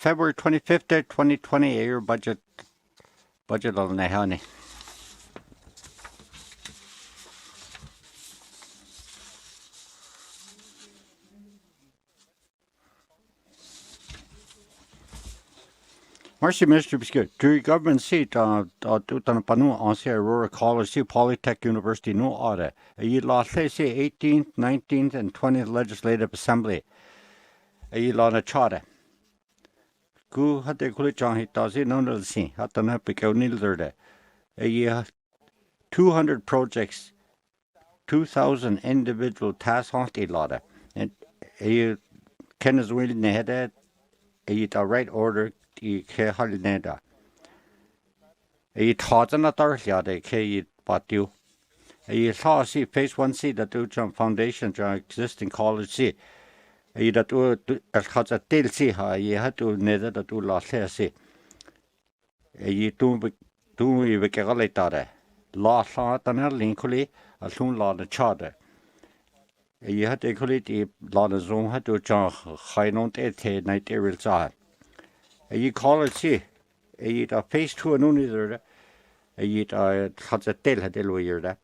February 25th, 2020, year budget on the honey. Merci, Mr. Biscuit. During government seat, on Panu, ancien Aurora College, Polytech University, no audit. You lost, say, 18th, 19th, and 20th Legislative Assembly. You lost a charter. Gu had the college on it, does it? No, no, see. Had the epic of Nilder. 200 projects, 2,000 individual tasks on the lot. And you can as well need it. You the right order. You can't hold it. You taught another yard, you bought you. You saw see phase 1C that do jump foundation to existing college see. You that do has a tail see how you had to nether that do last see. You do you get a later. Last thought and a linkly, as soon law the charter. You had to equally the law the zone had to jump high non 8 night area. You call it see. You the phase 2 and only there. You has a tail had the year.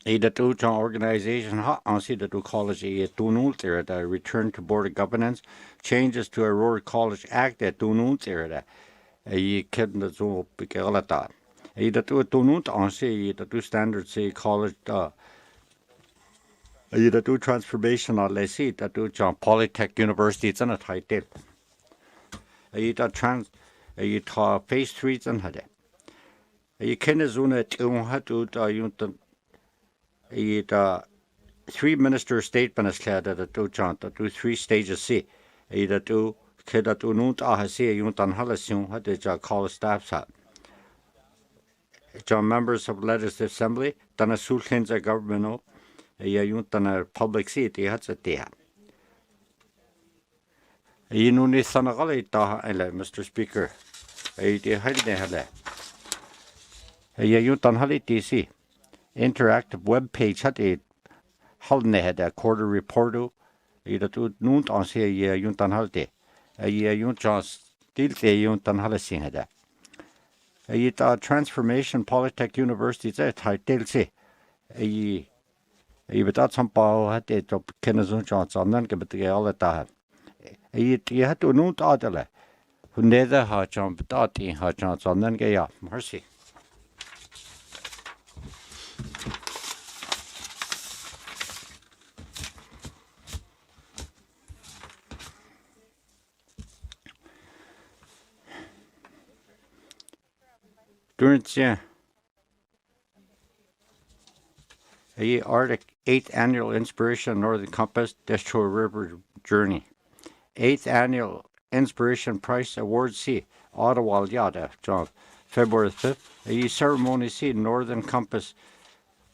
The two organization on see the two college there the return to board of governance changes to Aurora College Act that do there you can the so big that the two on see the two standards say college the two transformation or let's see the two Polytech University it's in a title the phase 3 and had you can zone it had to the 3 minister statement is clear that the two 3 stages see the two kid that do not see you don't have had the college staffs at members of legislative assembly Dëne Sųłıné government you don't public seat you had it there you know this son Mr. Speaker you don't have it DC interactive web page had a Halne had a quarter report either to noon on say you don't have it you just still say you don't have a sing had a transformation Polytech University that title say you but that's some power had it to Kenneth Johnson then give it all the time you had to noon to who neither had jump that in her Johnson then get up mercy. During the Arctic 8th Annual Inspiration Northern Compass Destro River Journey. 8th Annual Inspiration Prize Award C. Ottawa Yada, John, February 5th. A ceremony C. Northern Compass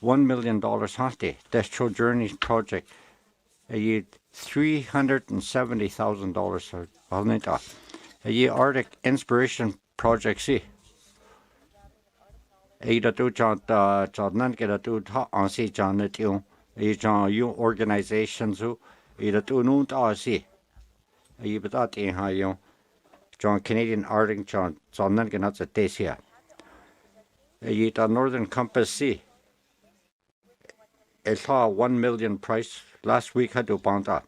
$1 million Hante Destro Journey Project. A $370,000 A Arctic Inspiration Project C. Either do John get a do on see John it you organizations who either do noon to see a but that in how you John Canadian Arctic John not get not this here a Northern Compass C it saw $1 million price last week had to bond up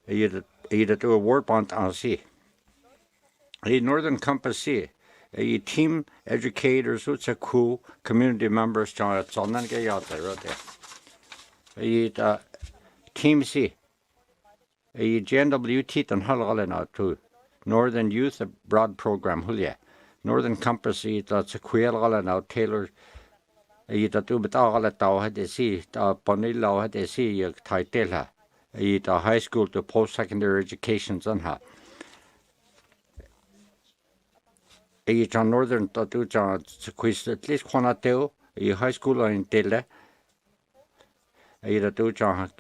either do a word bond on see a Northern Compass C a team educators, which are cool community members, John. It's on that guy out there, right there. A team C. A GNWT and Hull now too. Northern Youth Abroad Program, Hulia. Northern Compass, that's a queer now Taylor. A that do but all at all had to see, the Bonilla had to see your title. A high school to post secondary education, on her. A Northern Tatu John quiz at least one at a high school in Dele. A do John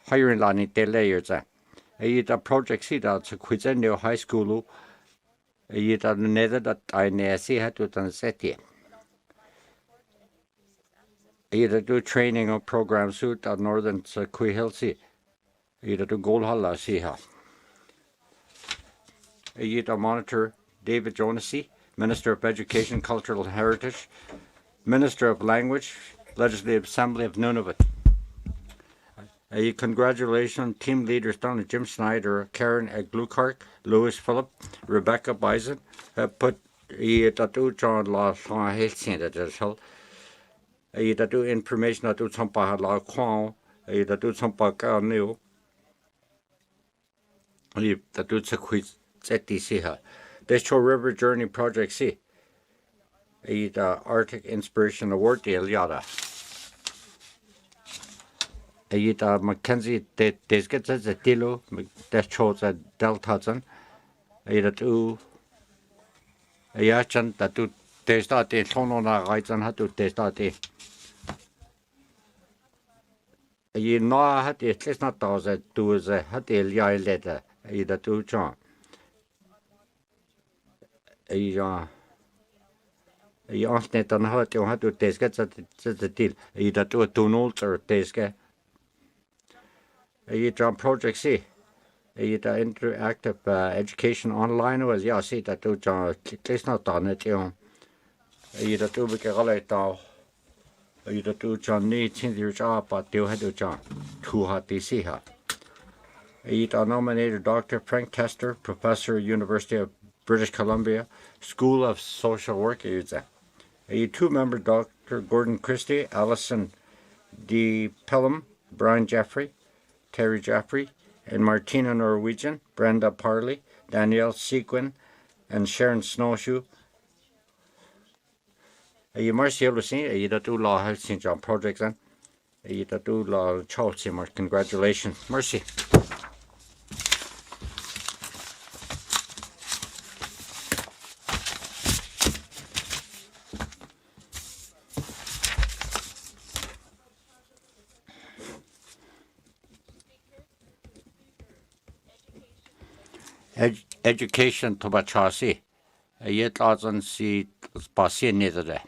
higher in line Dele years. A project see that's a quiz in your high school. A nether that I never see had to done set here. A do training of programs suit at Northern Qui Healthy. Ida to goal halla siha. Ida Monitor David Jonasy, Minister of Education, Cultural Heritage, Minister of Language, Legislative Assembly of Nunavut. Congratulations, team leaders Donna Jim Snyder, Karen Glukark, Louis Phillip, Rebecca Bison, put tatu John La Health Center as well. Tatu information tatu Sampa La Kwang, tatu Sampa New. Tatu Sakwit Zeti Siha. This River Journey Project C. Arctic Inspiration Award deal yada. Mackenzie desgets as a tilo, that shows a deltazan, tu a yachan that do testate, sonona rights and had to testate. You know, had it not those that do as a hatil yai letter, either two John. You asked it on how to have to tesget at the deal, either to a tunnels or tesket. John Project C. Interactive education online was see that do John it's not done it do do John needs in your job but do had to John too hot DC ha. Nominated Dr. Frank Tester, Professor, University of British Columbia, School of Social Work. Two-member Dr. Gordon Christie, Alison D. Pelham, Brian Jeffrey, Terry Jeffrey, and Martina Norwegian, Brenda Parley, Danielle Sequin, and Sharon Snowshoe. Marcy Lucien, do law health St. John projects and do law Charles congratulations. Mercy. Education to Bachasi. Yet odds see Basi neither.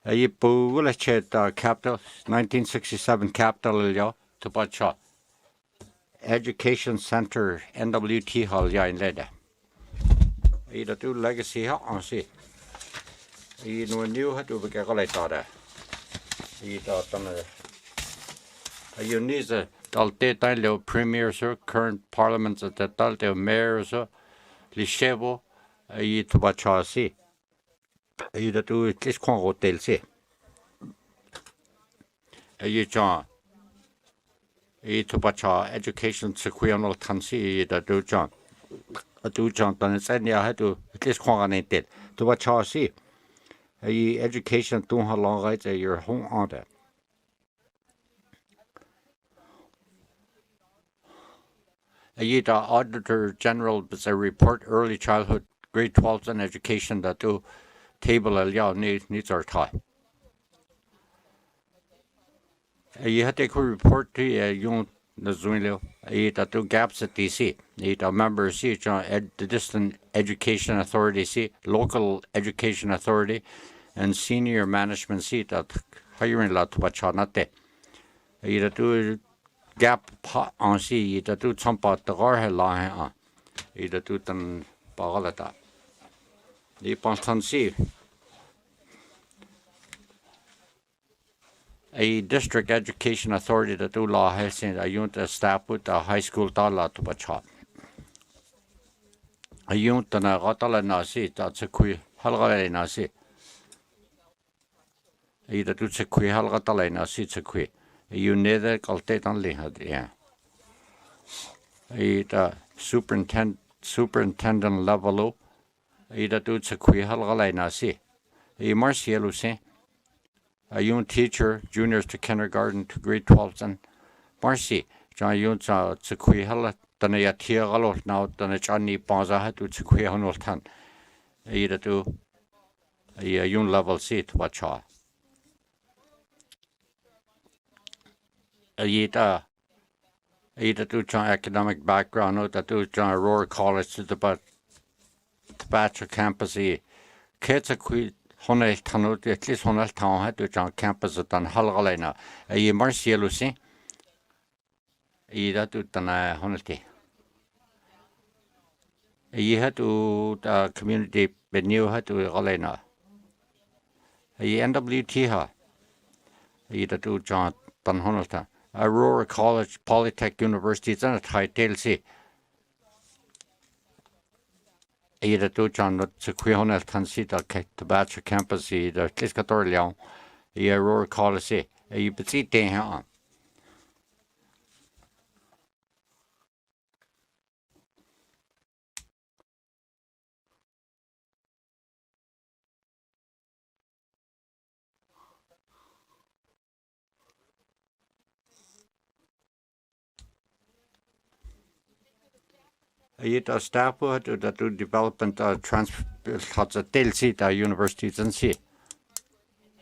A Bullachet capital, 1967 capital to Bacha. Education Center, NWT Hall, ya in Leda. Either do legacy on see. You know, new had to be a collector. You thought on a you need a Dalte Tailo premiers or current parliaments at the Dalte mayors or Lishevo, a ye to Bachasi. Either do it this Congo Del C. A ye John. A to Bacha education sequional tansi that do John. A do John, then it's any I had to this Congo did to Bachasi. A ye education to how long right at your home on that. The Auditor General was a report early childhood grade 12 and education that do table needs our time. You had to report to young Nazuilo, that do gaps at DC. A member see the Distant Education Authority see local education authority and senior management seat at hiring lot to Bachanate. You do gap on sea that do some part the gore line either do them balata. The Ponstancy a district education authority that do law has seen a unit staff with a high school dollar to Bacha. A unit and a rotala nasi that's a queer halgale nasi. Either do a queer halgatala nasi it's a queer. You neither caltate on lihad, yeah. Either superintendent level, either do it's a queer halgalay see. A Marcielo say, a young teacher, juniors to kindergarten to grade 12, and Marcy, John Yunza, it's a queer hal, than a tiagalo now, than a Johnny Bonza, to it's a queer honoltan. Either do a young level seat, watch all. Either do John academic background, or that do John Aurora College to the bachelor campus. Kids are quite honest, at least honest town had to John campus at Halgalena. A Marcia Lucy. I datu tana honalti. I hatu ta community benyu hatu galena. I NWT ha. I datu John tan honalta. Aurora College Polytech University tana title si. I datu John not sequihonal tansi ta tabacha campus I da Tliskator I Aurora College si. I betsi te ha. I staff hatu datu development has a delsi ta universities and si.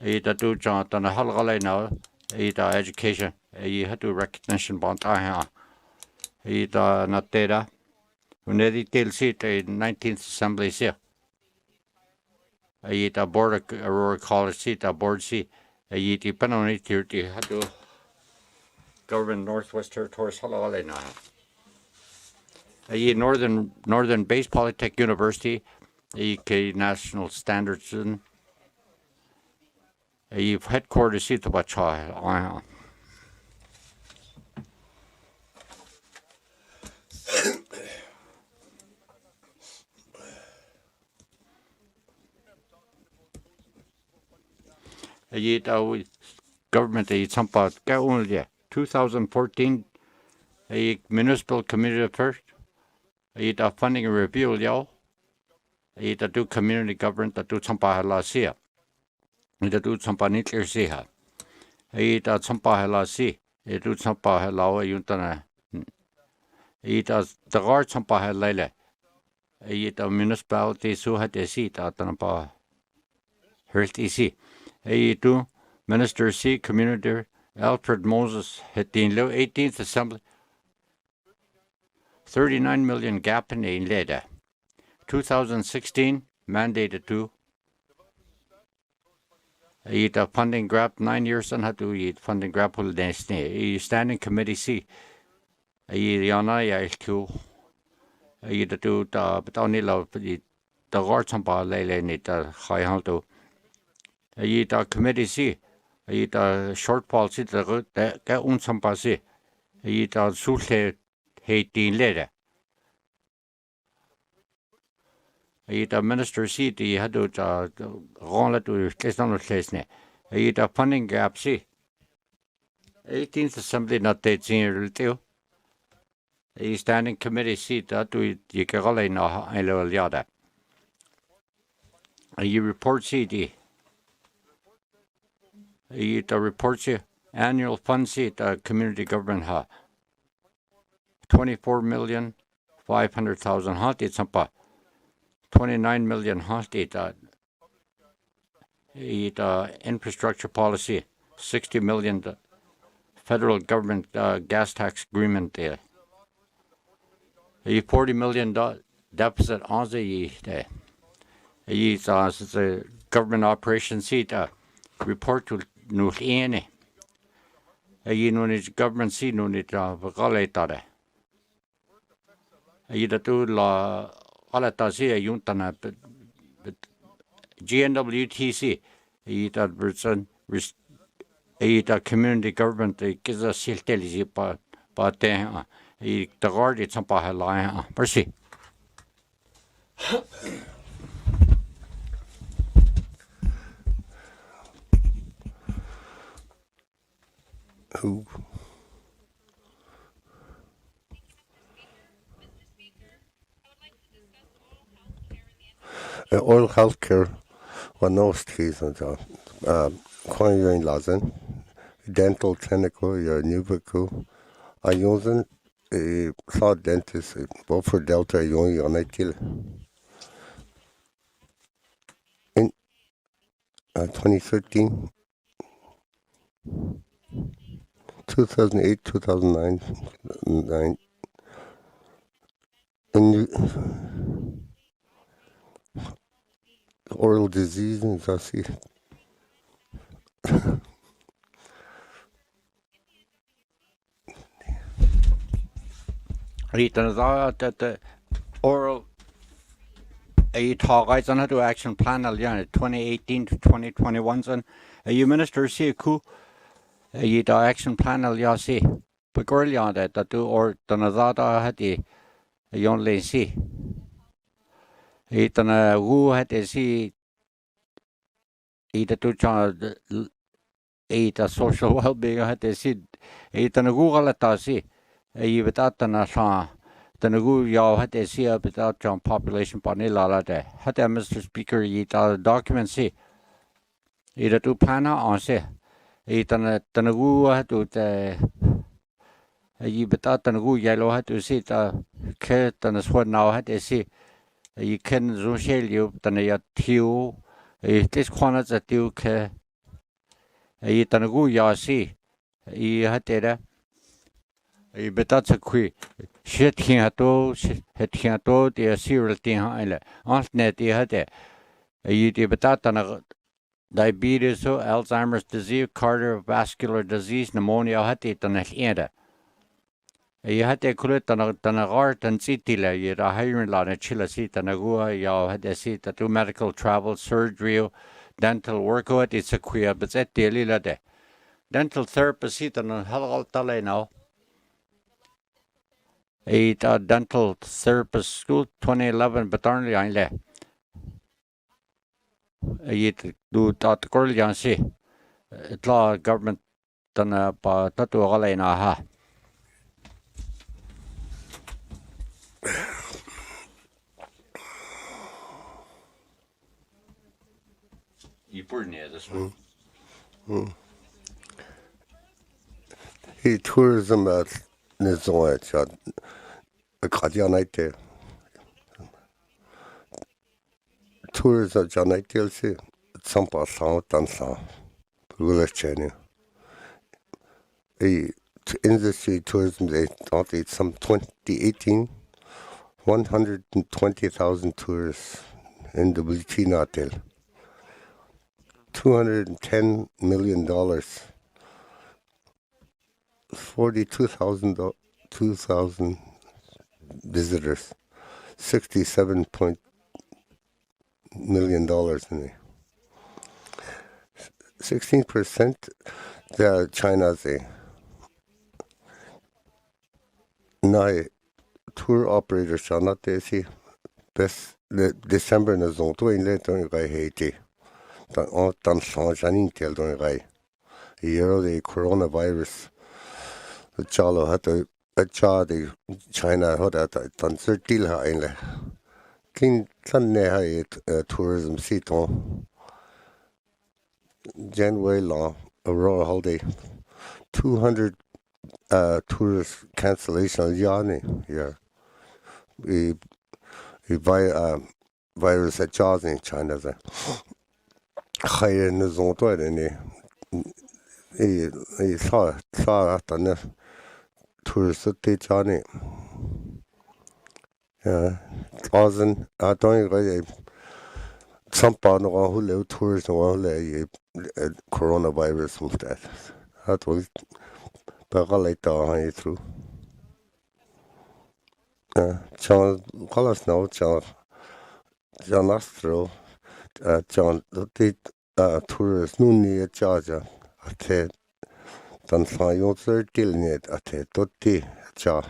I datu John tana halgale now. I da education. I hatu recognition bond ha. I da natera. Unedi delsi ta 19th assembly si. I da board of Aurora College si ta board si. I di panoni tirti hatu government Northwest Territories halgale now. Northern Base Polytech University, National Standards, headquarters in Tabacha. Government Sampa 2014 municipal community affairs. I funding review liao. I do community government do Sampa la sia. I do Sampa nuclear sia. I Sampa la si. I do Sampa la yuntana. I the guard Sampa lele. I municipality suha de si tanapa. Herti si. I do Minister C Community Alfred Moses hit the 18th Assembly. 39 million gap in later. 2016 mandated to eat a funding grab 9 years and had to eat funding grab will destiny. Standing committee C. Yana to eat the two but only love the guard some bar lay need the high halto. Eat a committee C. Eat a short policy the get un some passy. Eat a suit 18 later. The minister seat he had to run to place on the place. He had funding gap see. 18th Assembly not that senior too. He standing committee seat that you can all know I little yada. He report CD. He the reports you annual fund seat community government ha. 24,500,000 hot it's something. 29 million hosted infrastructure policy, 60 million federal government gas tax agreement there. 40 million deficit on the the government operations seat report to Nuhene. Government seat no need to la Alatasi Yuntana GNWTC, community government, gives us siltelisi, but the guard it's some pahala. Mercy. Who? Oral healthcare was no season. Coin lazen, dental clinical, your nubical. I use a saw dentist, both for Delta, you on a kill. In 2013, 2008, 2009, in oral disease and I see. Dëne the oral talk on to action plan 2018 to 2021 son minister see ku action plan see begorlian that do or dëne had yon le see dëne who had see do social well-being had see dëne Google ta see without dëne dëne gu had see without John population panela de had Mr. Speaker document see do plana on see dëne gu had without dëne gu yellow had see ke dëne sword now had see ken zo shell you dëne ya tiu this corner that you ke dëne gu see had there without a qui shit here to the serial thing on net had without diabetes, Alzheimer's disease, cardiovascular disease, pneumonia had it on the end. You had to call it on a art and city, you had a hiring lot of chilla seat and a gua, you had a seat to do medical travel, surgery, dental work, it's a queer, but that daily day. Dental therapist seat and a hell tale now. A dental therapist school 2011, but only I left. Do that girl yan see it law government done pa tatu gala na ha you put near this one He tourism at Nizon at a Kadianite. Tourism Janite see some pass out and some. Channel. Industry tourism, they thought it's some 2018, 120,000 tourists in the Bulletin Hotel. $210 million, 42,000 visitors, $67 million in it. 16% the China's now tour operators shall not see best December na zone to in later in Haiti. Dan Jeanine tell during the coronavirus the Chalo had a child China had done 13 in Clean Sunday tourism seat on January law, a royal holiday, 200 tourist cancellation yeah. We virus at jazz in China. Higher in the zone to it, he saw that the tourist at Johnny. Yeah, 1,000. I don't know. Some part of who live tourists and coronavirus and that. That was Bagalaita through. John Colors now, John Astro, John the tourists, no near Georgia. I said, Dan Fayon 13 net at Totti, Cha.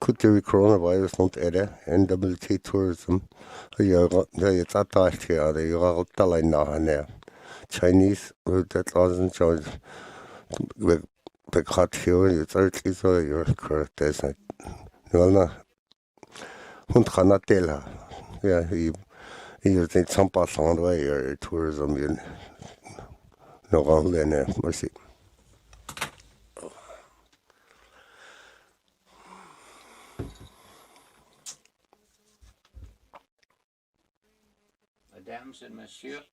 Could the coronavirus not add NWT tourism? It's attached here, they are telling now. Chinese, that wasn't charged with the cut here, it's 30, so you're correct. There's a no, Hunt cannot tell her. Yeah, he think some pass on the way or tourism in no one then, mercy. Mesdames and messieurs,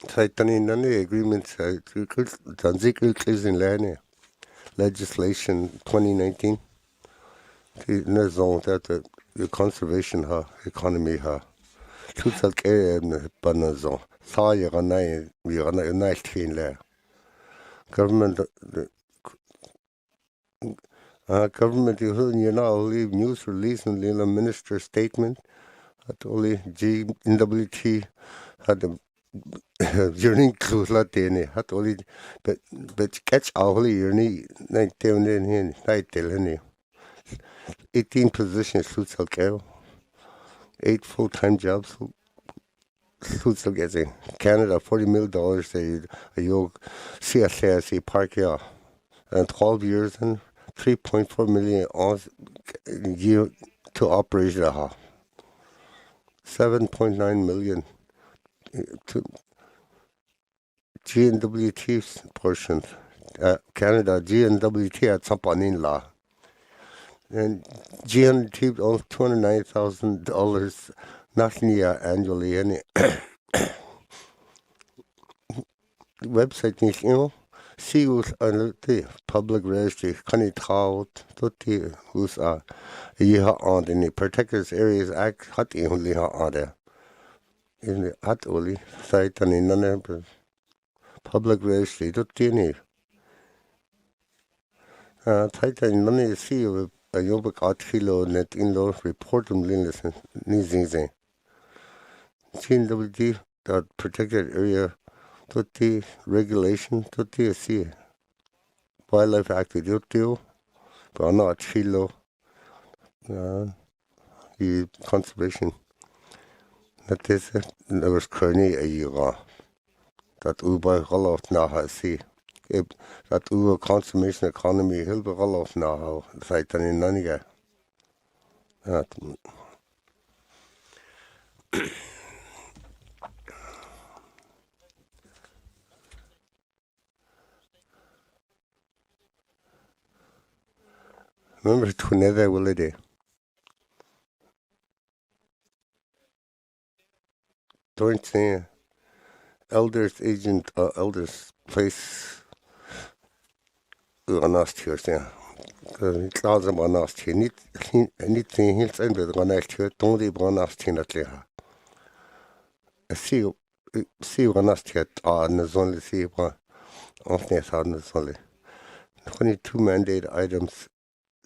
Tighten any agreements, in legislation 2019. The zone that the conservation economy Tutal banazon. Saw you a night, we are not nice clean there. government government you know leave news release and the minister statement at only GWT had the journey close la Dëne hat only but catch only journey night down in here night tell 18 positions suits okay 8 full-time jobs suits getting Canada $40 million you CSA park yeah and 12 years and 3.4 million on year to operate the 7.9 million to GNWT's portion. Canada GNWT at Sampanin law. And GNWT owns $290,000 nothing annually. And website is see who's on the public registry. Can it out to who's on the protected areas act hot only on there. In the hot only site and in another public registry to Tini. Titan money see a yobak art kilo net in law report them linless nizing. GNWD that protected area to the regulation to the sea. Wildlife Act to do, but not kilo. The conservation. That is it. There was Kearney a year. That Uber Roloff Naha see. That Uber consummation economy Hilber Roloff Naha Satan in Naniga. Remember to never will it. Don't say elders agent elders place on us here. Clouds on us here. Anything hills and with one night here. Don't leave one us here at Leha. See one us here on the only see one off the only 22 mandate items.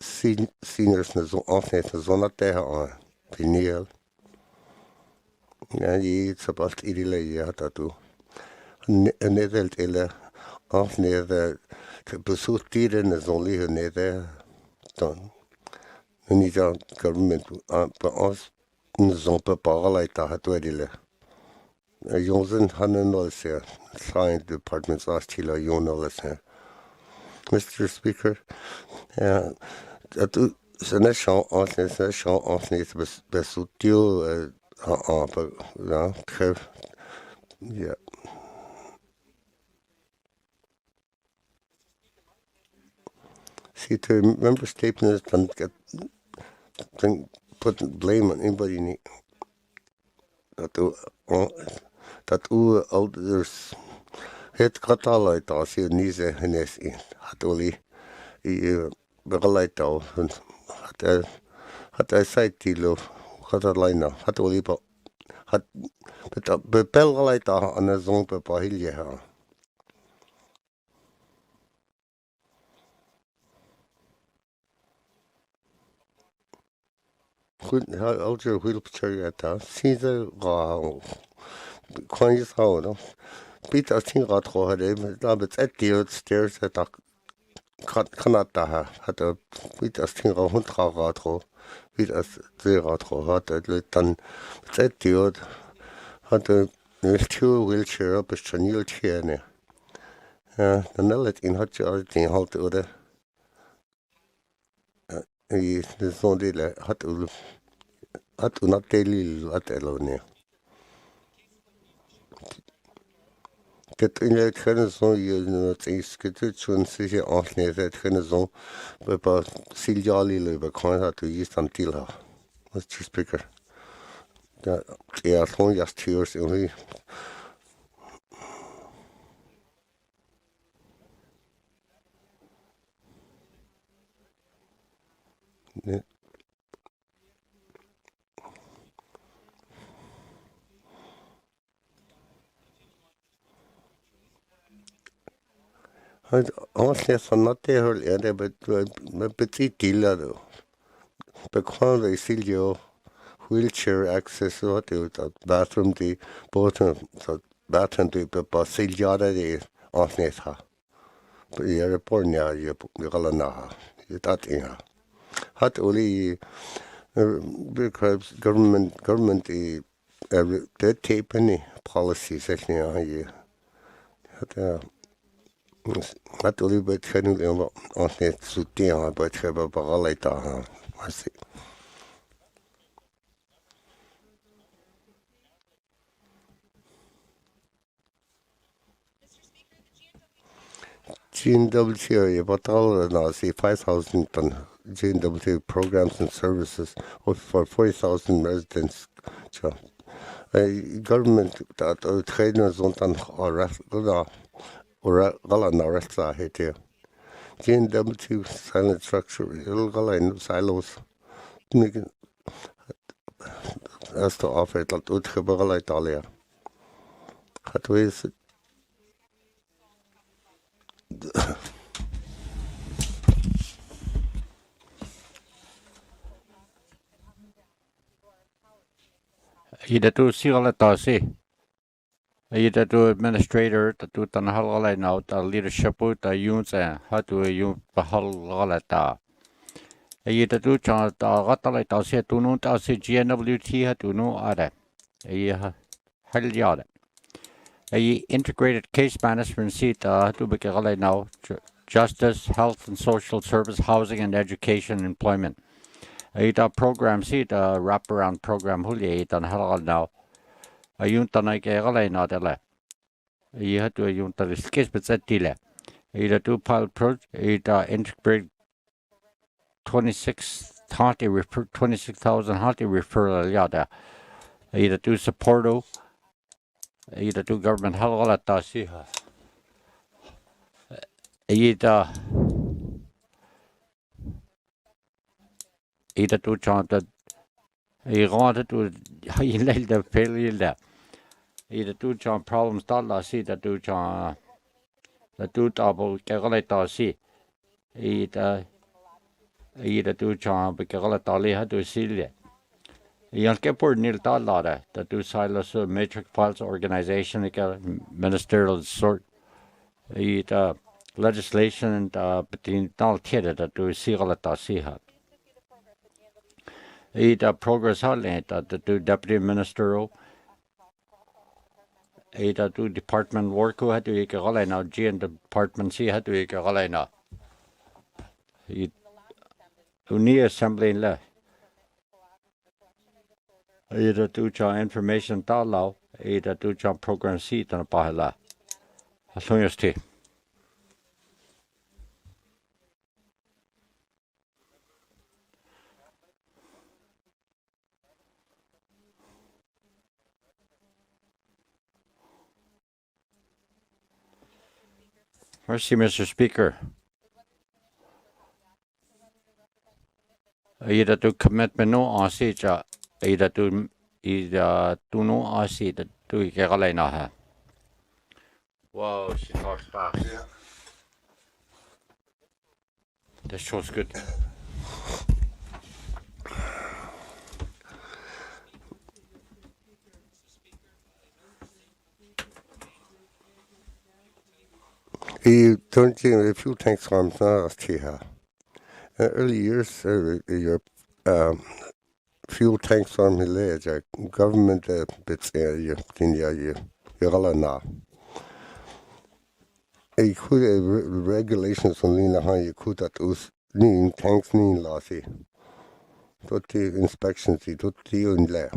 Seniors na zo afnet na zona teha on Pineal. Ja, je sabast idile ja tatu. Nedelt ele afnet de besoek dieren na zon liggen nede dan. Niet aan government bij ons na zon bepalen ta het wedile. Jongen hadden al zeer. Science departments last hila jongen al zeer. Mr. Speaker, dat zijn net zo afnet besoektio ja, ja. See, to member statements don't put blame on anybody. Dat elders het katalai taas hier nize henes in. Had oli begalai tau. Had hij zei tilo. Had hij laina. Had oli pa. Had bepel galai ta aan de zon pa hilje ha. Goed, alter wheelchair ta. Sinze ga. Kan je houden. Piet als tien gaat gewoon. Dat het die stairs het kan dat daar. Het Piet als tien hond gaat gewoon. Piet als twee gaat gewoon. Het dan het die had een wheelchair op een chanieltje. Ja, dan het in had je al tien halt orde. De zon die had een daily had elone. Dat in het genezon je het is getutsun zich afneemt het genezon bij Siljali leuven kan dat je dan tilha. Mr. Speaker. Ja, gewoon just tears only. Nee. Honestly, so not the whole area, but petit deal. Because they still you wheelchair access what the bathroom the bathroom the but still yada the honestly ha. But you report now you call na you that in ha. Hat only because government the tape any policies actually you. Hat Hat only but can you honestly soutien but have a parole ta. I see. GNW bottle now see 5,000 ton GNW programs and services for 40,000 residents. So, government that trainers on or gala rest here. GNW silent structure, gala in silos. As to offer that utgebala Italia. Hat is Ida tu sigola tasi. Ida tu administrator tu tan halala now ta leadership ta yuns hatu yun bahal ta. Ida tu chan ta gatala tasi tu nu tasi GNWT hatu nu ada. Iya hal yada. Integrated case management seat hatu bakala now justice, health and social service, housing and education, employment. Ita program seat wraparound program huli ita halal now. Ayun tanay kaya galay na tala. Iya tu ayun tala skis betzat tila. Ita tu pal pro ita integrate 26,000 hati referral yada. Ita tu supporto. Ita tu government halala ta siha. Ita tu chanta. Ita tu hilal da failure. Ida tu chan problems ta la si da tu chan da tu tabo kagala ta si ida tu chan be kagala ta le ha tu si le yan ke por nil ta la da tu silos matrix files organization ka ministerial sort ida legislation and between tal tieda da tu si gala ta si ha ida progress ha le da tu deputy minister Ida tu department work who had to make a galay now, G and department C had to make a galay now. Uni assembly le. Ida tu cha information ta lao, Ida tu cha program C tan pahala. Asonyasti. Merci, Mr. Speaker. Ida tu commitment no asi cha ida tu no asi da tu ke galay na ha. Wow, she talks fast. Yeah. That shows good. He turned a few tanks from last year. Early years, your fuel tanks from the government bits area in your Galana. A could regulations on Lina how you could that us ning tanks ning lassie. Tot the inspections, tot the there.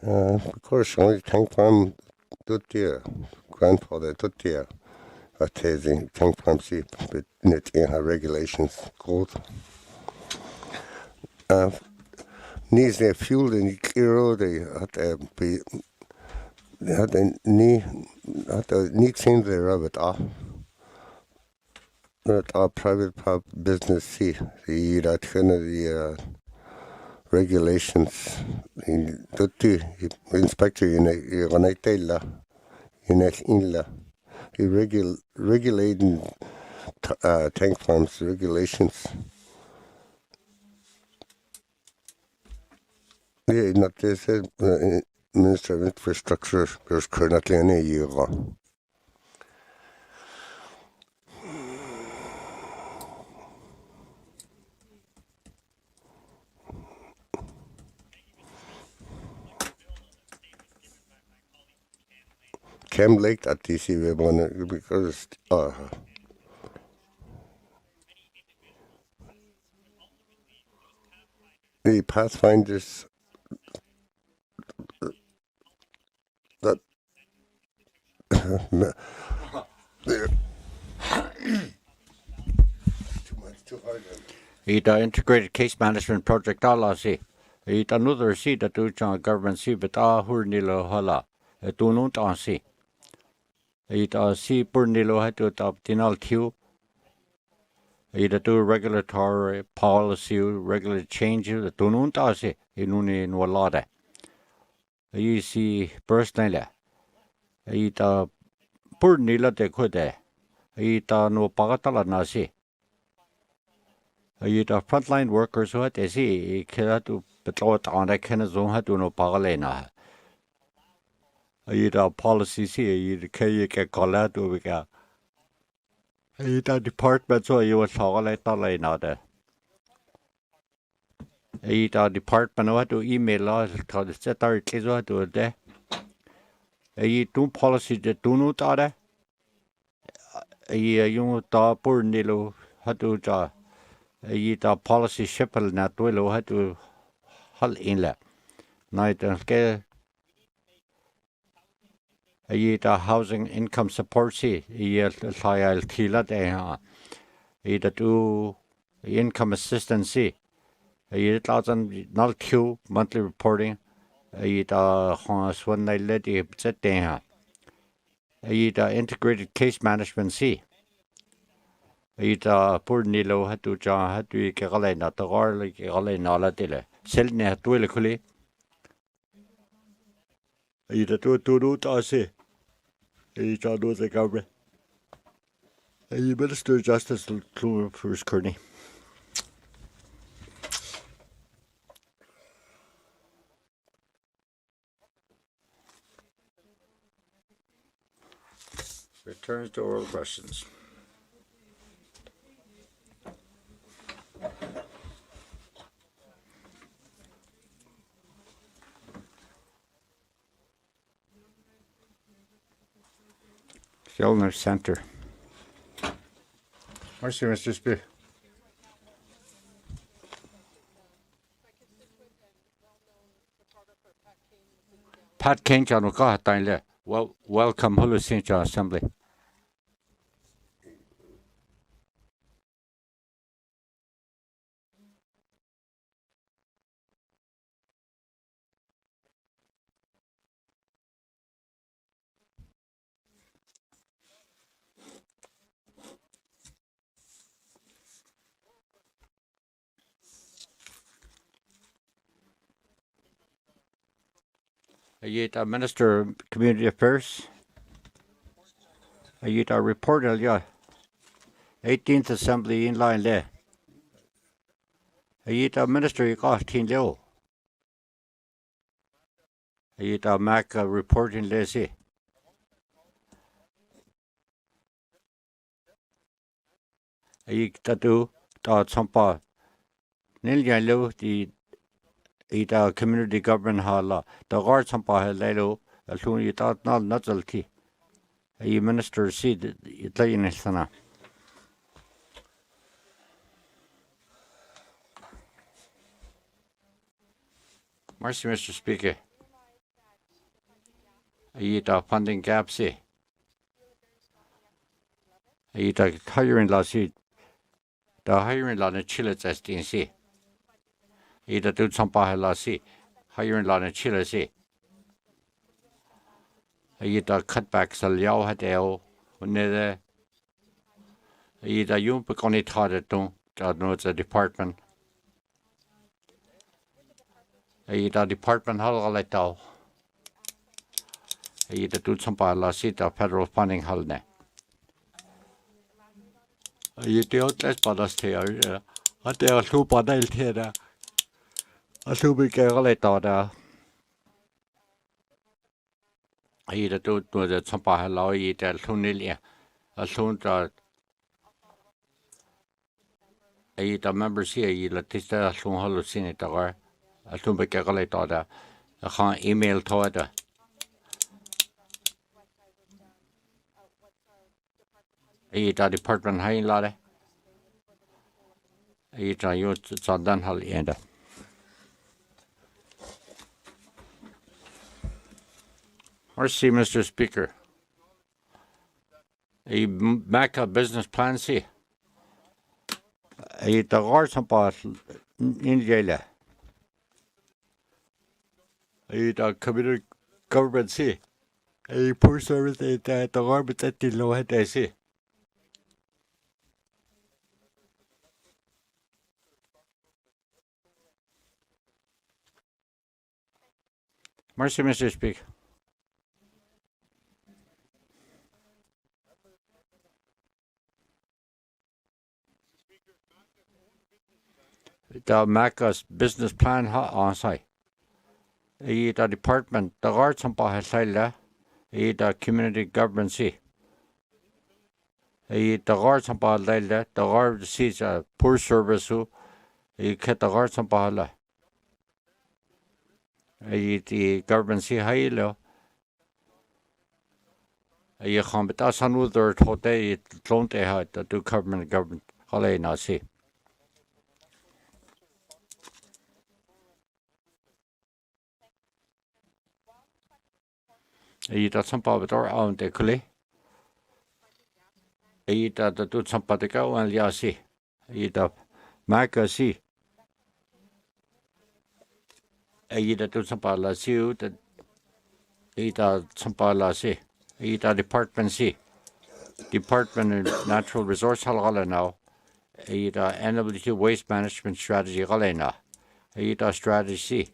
Of course, only tank farm tot the grandfather tot the tasing tank farm see but net in her regulations called. Needs their fuel and clear they had a neat thing there of it that our private pub business see that kind of the regulations in the inspector in a tella in a inla regulating tank farms regulations. Yeah, not this Minister of Infrastructure. There's currently in a year. Cam Lake at DC we because the Pathfinders that too hard. The integrated case management project ala si. Another si that do government si but hurnilo hala. Tunut on si. Si purnilo had to adopt tinal tiu. Do regulatory policy, regular changes, the tununta si inuni nwalada. Si personally. Purnila de kude. No pagatala nasi. Frontline workers who had see to betlot on a kenazon had no pagalena. Policies here, you can call out to Vika. Department so you was all at the lane out there. Department had to email us to the set our kids to a day. Two policies that do not other. You poor Nilo had to policy shipple not willow had to hull inlet. Night and scare. Housing income support see I'll tila de do income assistance see 1,000 null Q monthly reporting one night let you set down integrated case management see poor Nilo had to get not the or like all dile selling at willfully to see. Knows the government. Minister of Justice Bruce Kearney. Returns to oral questions. Fjellner Center. Merci, Mr. Speaker. Pat King John O'Connor, welcome Hulu St. John Assembly. Minister of Community Affairs. Report 18th Assembly in line there. Minister you got Tin Leo. Mac reporting lazy. Do Sampa Niljan Low the community government hall, the guard Sampa Lelo, a soon you thought not nuzzlety. A minister see the Italian sana. Mercy, Mr. Speaker. Funding gap see. Hiring law see. The hiring law in Chile as DNC. Do some law see. Hiring law in Chile see. Cutbacks a liao had el. Neither. You become it harder to know the department. Department hall let out. Do some law see the federal funding hall. I det også bare til at det er super del til der. Og så vi gør lidt der. I det du det som bare laver I det tunnel og så der I der member siger I la det der så holder sin der og så vi gør lidt der. Jeg har email til det. I der department har en lade. I der jo sådan hal enda. Merci, Mr. Speaker. I make a business plan see. I der går som bare indjæle. I der community government see. I post service der går med det lov der see. Merci, Mr. Speaker. Der Macas business plan har on sig. I der department, der går som bare har sejlet. I der community government see. I der går som bare sejlet. Der går sige poor service. I kan der går som bare la. I the government see heilo. I kan betale sådan ud der til det lånt det her der du government alene se. I der som bare der on det kule. I der du som bare det går an jeg se. I der mærker se. I der du som bare la se ud. I der som bare la se. I der department se. Department of Natural Resource halala now. I der NWT Waste Management Strategy halena. I der strategy.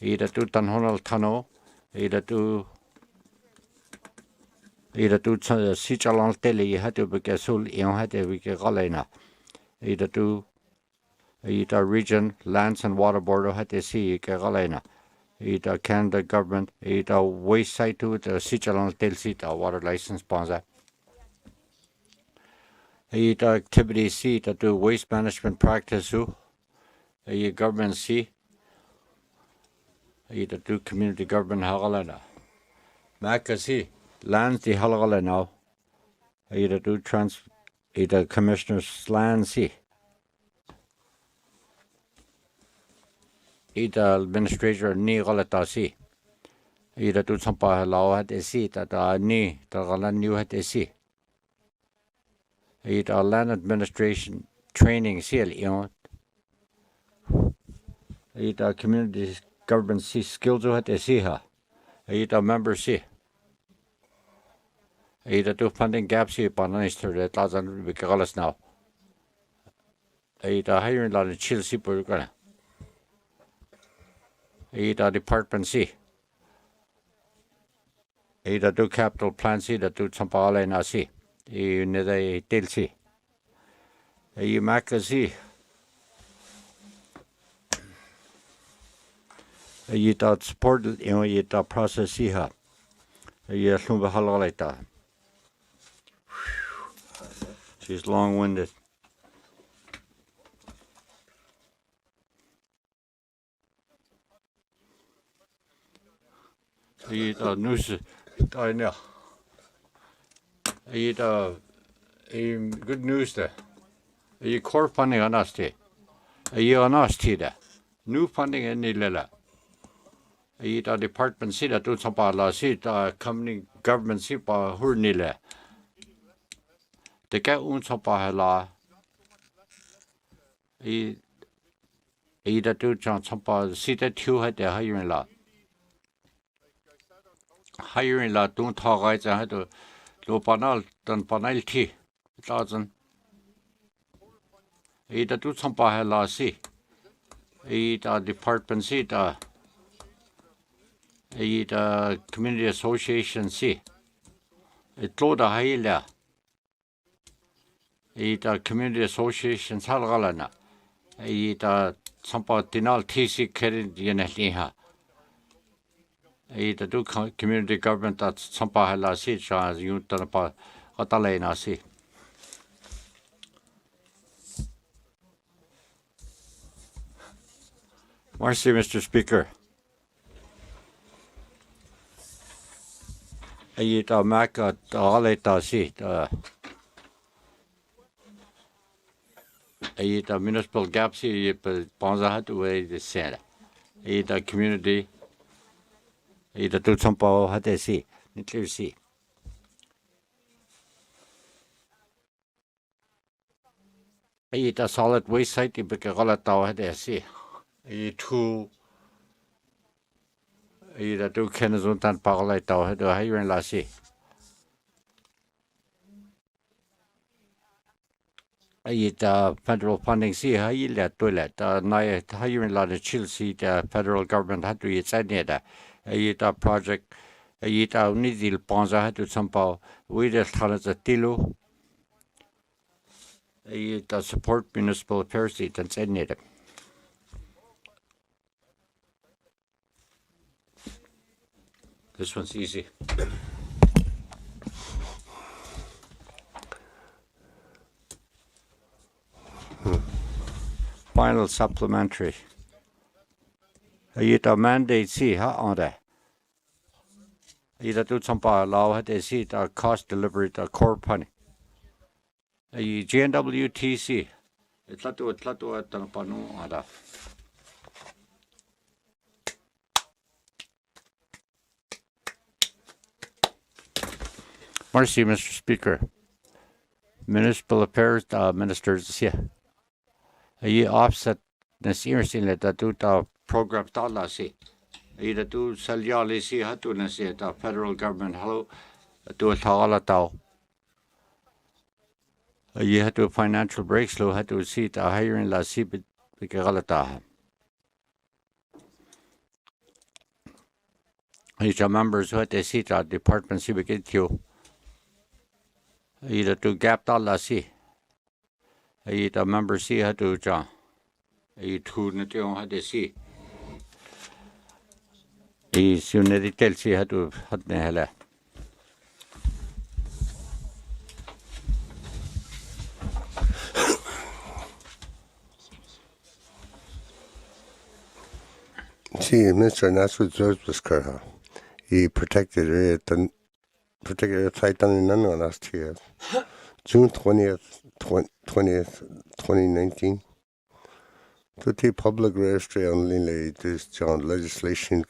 I der du tan honal tano. I der du sijalan tele I hade bege sul I hade bege halena. I der region lands and water board hade se I halena. I der Canada government. I der waste site to the sijalan tel sit water license sponsor. I der activity see that do waste management practice I government see. I der do community government halala. Maka see lands the halala now. I der do I der commissioners land see. I der administrator ni halata see. I der do sampa halala hat see that ni der halala new hat see. I der land administration training seal I der community government see skills hat see ha. I der member see. I der do funding gaps see panaster that lazan bikalas now. I der hiring lot of chill see burger. I der department see. I der do capital plan see that do sampala na see. I nede del see. I maka see. I der support I der process see ha. I slumba halalita. She's long-winded. I der news I know. I der good news there. I core funding on us too. I on us too there. New funding in the lilla. I der department see that do some la see the company government see pa hur nille. Det gav un som bare la. I der du som bare see that two had der hiring la. Hiring la don't talk right I had to lo panel den penalty. Thousand. I der du som bare la see. I der department see der. I der community association see. It lo der hele. the community association salgalana. The sampa tinal TC kerin yeneliha. The do community government that sampa hala si chas yutanapa atalena si. Merci, Mr. Speaker. The Mac at Aleta si. The municipal gaps here, Panzahat way the Santa. The community. The do sampa hate si. Nitler si. The solid waste site, the Bekalata hate si. Two. The do Kenazuntan Pagaleta, the higher in La si. The federal funding see how you let toilet. Now, how you in lot of Chelsea, the federal government had to its idea. The project, the needle ponza had to somehow with the talents of Tilo. The support municipal affairs, it's idea. This one's easy. Final supplementary. The mandate see how on that. The do some allow had they see the cost delivery the core penny. The GNWTC. It's not to at the panu on that. Merci, Mr. Speaker. Municipal Affairs ministers here. Ye offset the serious in that do the program tala si. Ye do salyali si hatu na si the federal government hello do tala tau. Ye had to financial breaks lo had to see the hiring la si bigalata. Each members who had to see the department si bigit you. Ye do gap tala si. The members see how to John. Two Nation had to see. Unity tells you how to hot the hell. See, Mr. Natural Reserves was Kerha. He protected it and protected it tight on none on last year. June 20th, 2019. To the public registry on Lina, this John legislation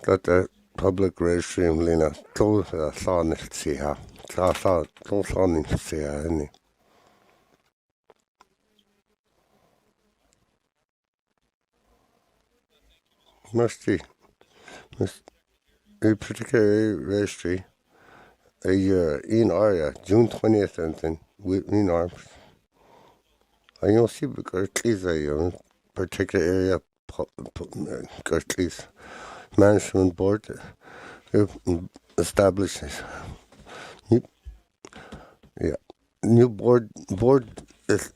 got the public registry on Lina. Those saw it see how. Those on it see how. Must be. A particular registry. In area, June 20th, and then in arms. I don't see because a particular area, because management board establishes. Yeah, new board is.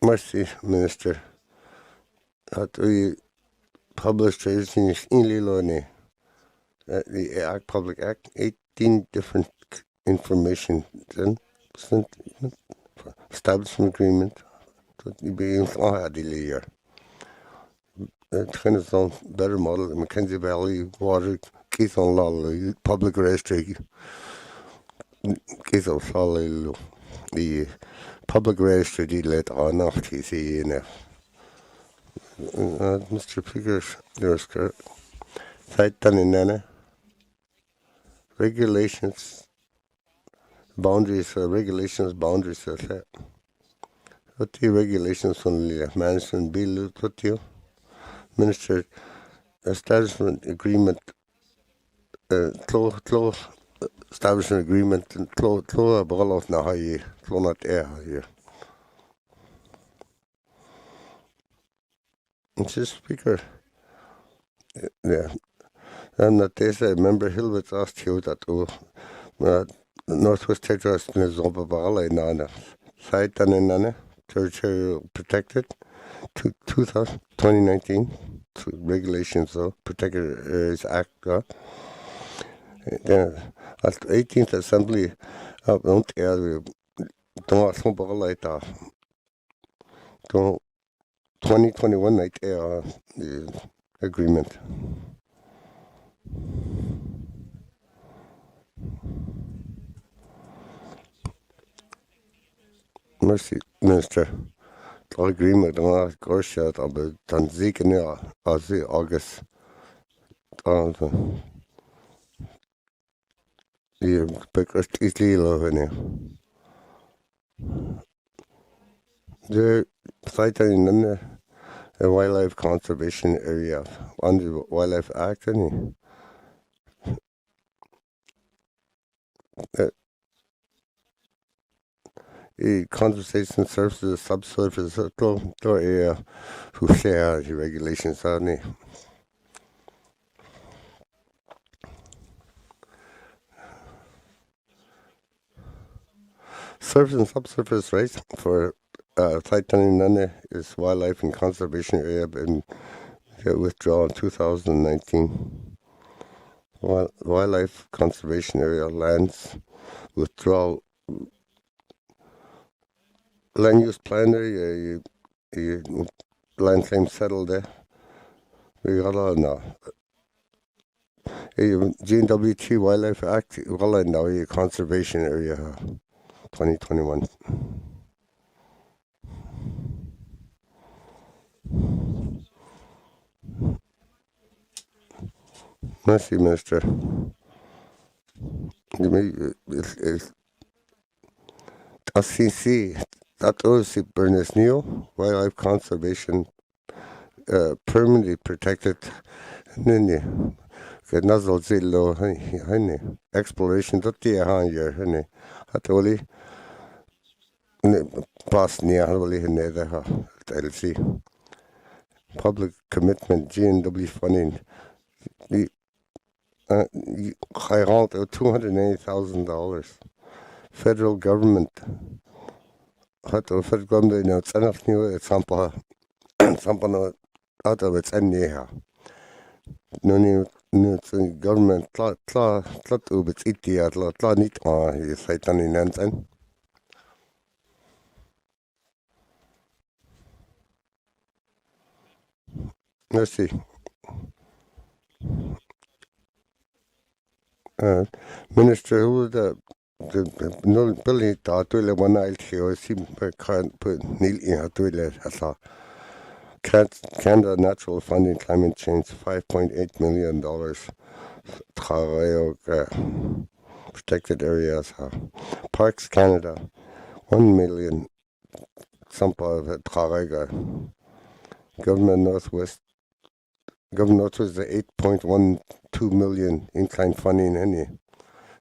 Mercy, Minister. That we published in Lilone, the Act, Public Act, 18 different information, then establishment agreement, that being all the year. It's kind of some better model, Mackenzie Valley, water, Keith on Law, public registry, Keith on Law, the public registry did let on off TCNF. Mr. Speaker, there's site done in Nana. Regulations, boundaries are set. What the regulations on the management bill, what you, Minister, establishment agreement, close establishment agreement, and close a ball of Nahaye, close not air here. Mr. Speaker, yeah, And that they say, member Hilbert asked you that Northwest Territories is Zobabala in Nana. Site and in Nana, territorial protected, 2019, regulations, Protected Areas Act. Then at 18th Assembly of Ontario, don't Zobabala 2021 night the agreement. Mercy, Minister. The agreement on Gorsha about Tanzania as August. The biggest Israel the site in a wildlife conservation area under the Wildlife Act. The conservation services subsurface to area who share the regulations on it. Surface and subsurface rights for site is wildlife and conservation area and withdrawn in 2019. Wildlife conservation area lands withdrawal. Land use plan area, land claim settled there. We got all now. GNWT Wildlife Act, well, now conservation area, 2021. Merci, Minister. ACC, that also Bernice Neal, Wildlife Conservation, permanently protected. Nazal Zillo, exploration, that the year, Hatoli, Bosnia, Hatoli, LC. Public commitment, GNW funding. The high halt of $280,000. Federal government. Federal government, it's enough new example, out of its end year. No new government, lot of its idiot, lot neat on his site on in Nansen. Let's see. Minister, who the no Billy Tatuila one I'll hear, seem can't put Neil in her toilet. Canada Natural Funding Climate Change, $5.8 million. Protected areas. Parks Canada, $1 million. Sampa of Government Northwest, the 8.12 million incline funding any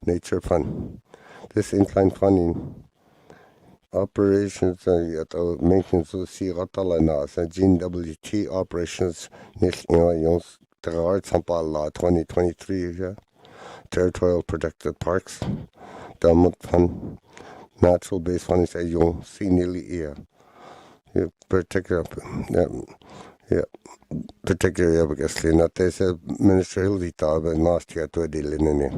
nature fund. This incline funding operations maintenance of sea Ratalana and GNWT operations Yons 2023 territorial protected parks. Delmont fund natural base funding say you see nearly here. Particular obviously not there's a Minister Hildita but last year to a deal in it.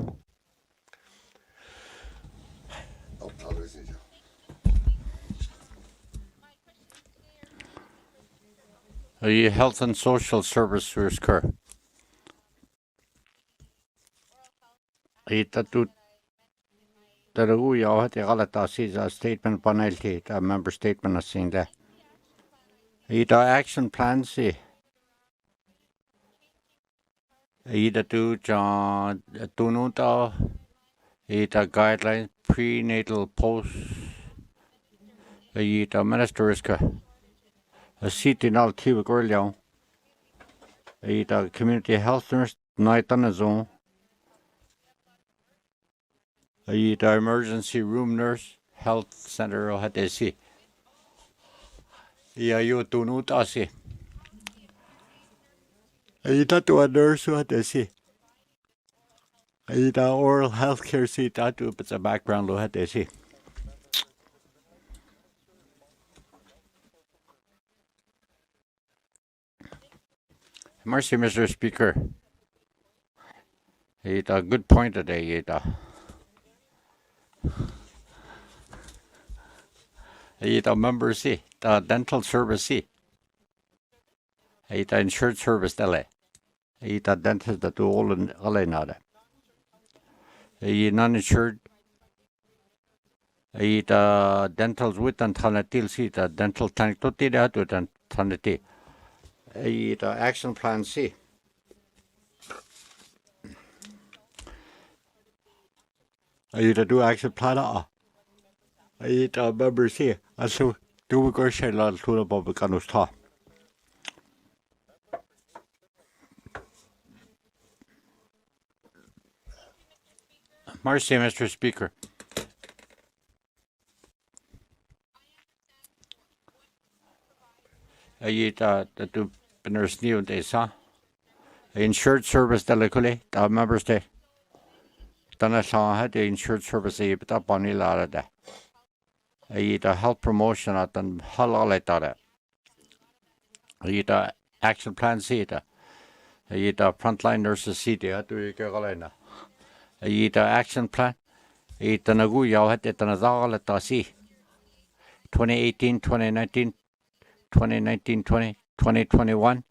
The Health and Social Services Cur. Itatut Taruya hati galata a statement penalty, a member statement as seen there. Ita action plans see. Ita do John Tunuta, ita guidelines prenatal post. Ita minister is a seat in all TV girl. Ita community health nurse night on a zone. Ita emergency room nurse health center had they see. You Tunuta see. Ita to a nurse who had they see. the oral health care seat that do it's a background lo had they see. Mercy, Mr. Speaker. It's a good point today. It's a member see the dental service see. It's insured service dele. It's a dentist that do all in nada. Non-insured. It's dentals with and tanatil see the dental tank to that with and tanati. It's action plan C. It's do action plan It's member C. Also do we go share lot to the Bob Canus talk. Mercy, Mr. Speaker. The two nurse new they saw. Insured service delicately, the members day. Dëne Sųłıné the insured service but up on the health promotion at the halal the action plan see the frontline nurses see the action plan. The nagu yaw had the nazal see 2018, 2019, 2019, 2021.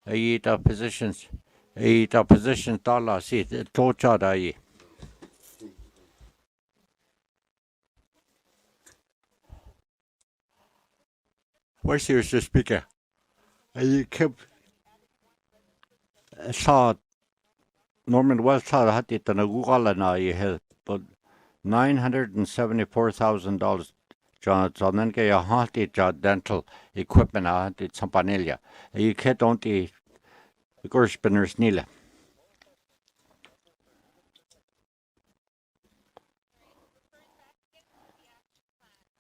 The positions. The positions dollar see the torture da Where's your speaker? You kept saw Norman Wells had it on a Google now you had but $974,000 Jonathan then get a haunted dental equipment out at Sampanelia. You can't only spinners nila.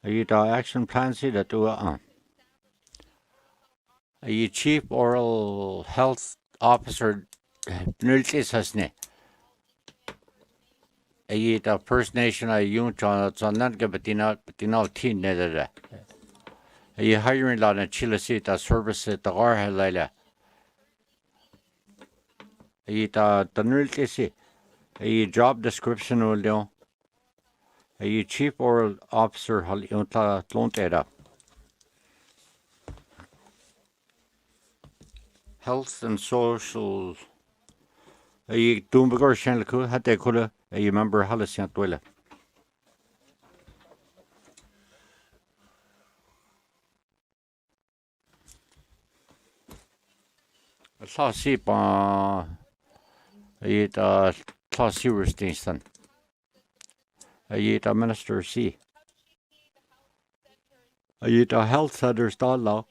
The action plan see that do a chief oral health officer nultis hasne. The First Nation I use on that betinal teen nether. A hiring lot in Chile seat a service at the Arhalila. The nultis a job description will do. A chief oral officer halionta tlontera. Health and social. A Doombegar Shanliku had they could a member Halisian Dwella. I saw sheep on it class serious things then. A minister see. A health center stall law.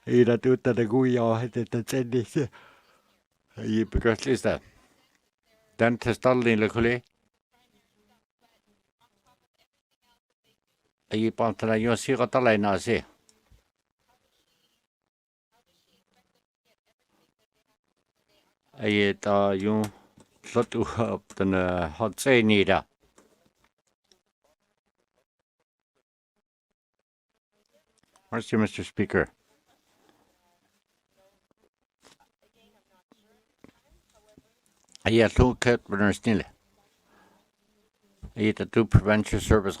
A do that a guya had it at this. Because is that. Dentist in locally. A pantana you see what I now say. A you lot to help than a hot say neither. Mercy, Mr. Speaker. Two cut winners still. The two prevention service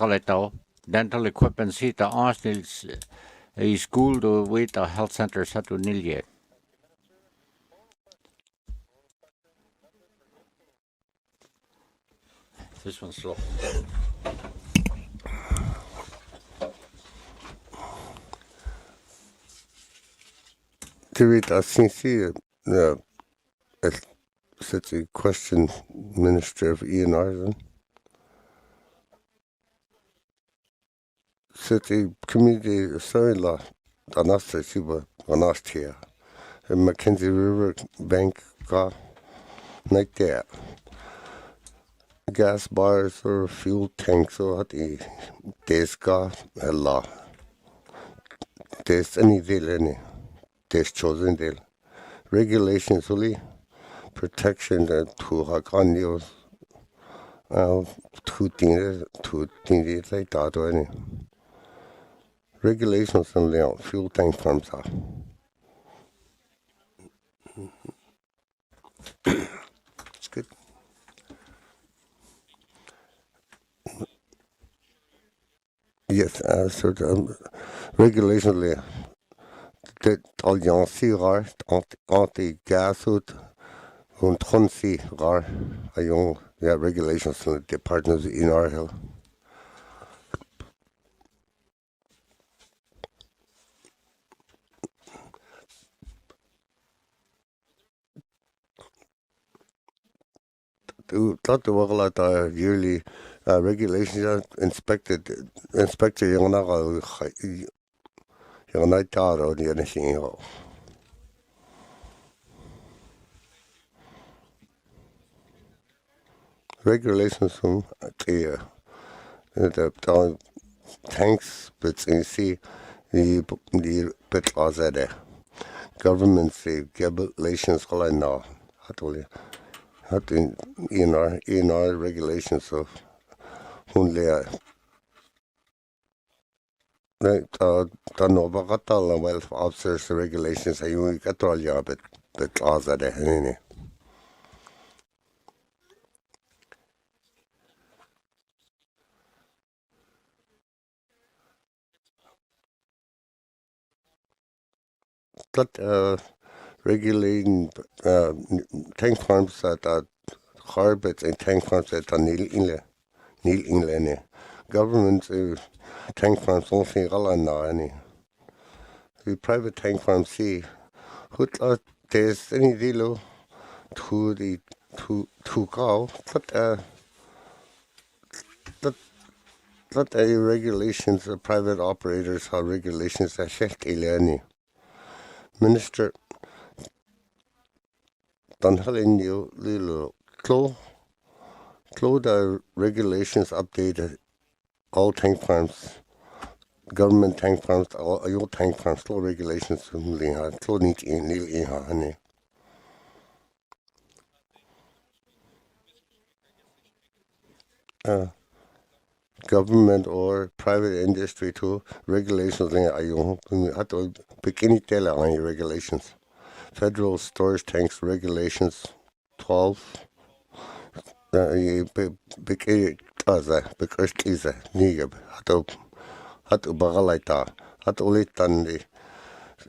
dental equipment see the Arsenal's a school to wait the health center set to nil. This one's slow. To read a sincere such a question, Minister of Ian Ireland. Such a community, sorry, law, on us, she was on us here. In Mackenzie River Bank, got like that. Gas bars or fuel tanks or the days got a lot. There's any deal, any. There's chosen deal. Regulations only. Protection that to Hakanio two things like that. Regulations and fuel tank farms are. It's good. Yes, so the regulations det alliansi rar anti gas ut und tronsi rar ayong regulations and the partners in our hill. That the yearly regulations inspector yung taro di anything. Regulations from the tanks but you see the bit laws there. Government say regulations all I know. Hat in our regulations of hunle the Novakata wealth officers regulations are you got all your bit laws there. That regulating tank farms that harbits and tank farms that are nil inle government tank farms only galana any the private tank farms see who there's any deal to the to go that regulations private operators have regulations that shit any minister dan halin you little the regulations updated all tank farms, government tank farms, all tank farms, slow regulations from Liha, slow neat in Nil Iha, honey. Government or private industry too, regulations ayo hato bikini tela on your regulations. Federal storage tanks regulations 12 big because is nigab hato bagalaita hato ulitandi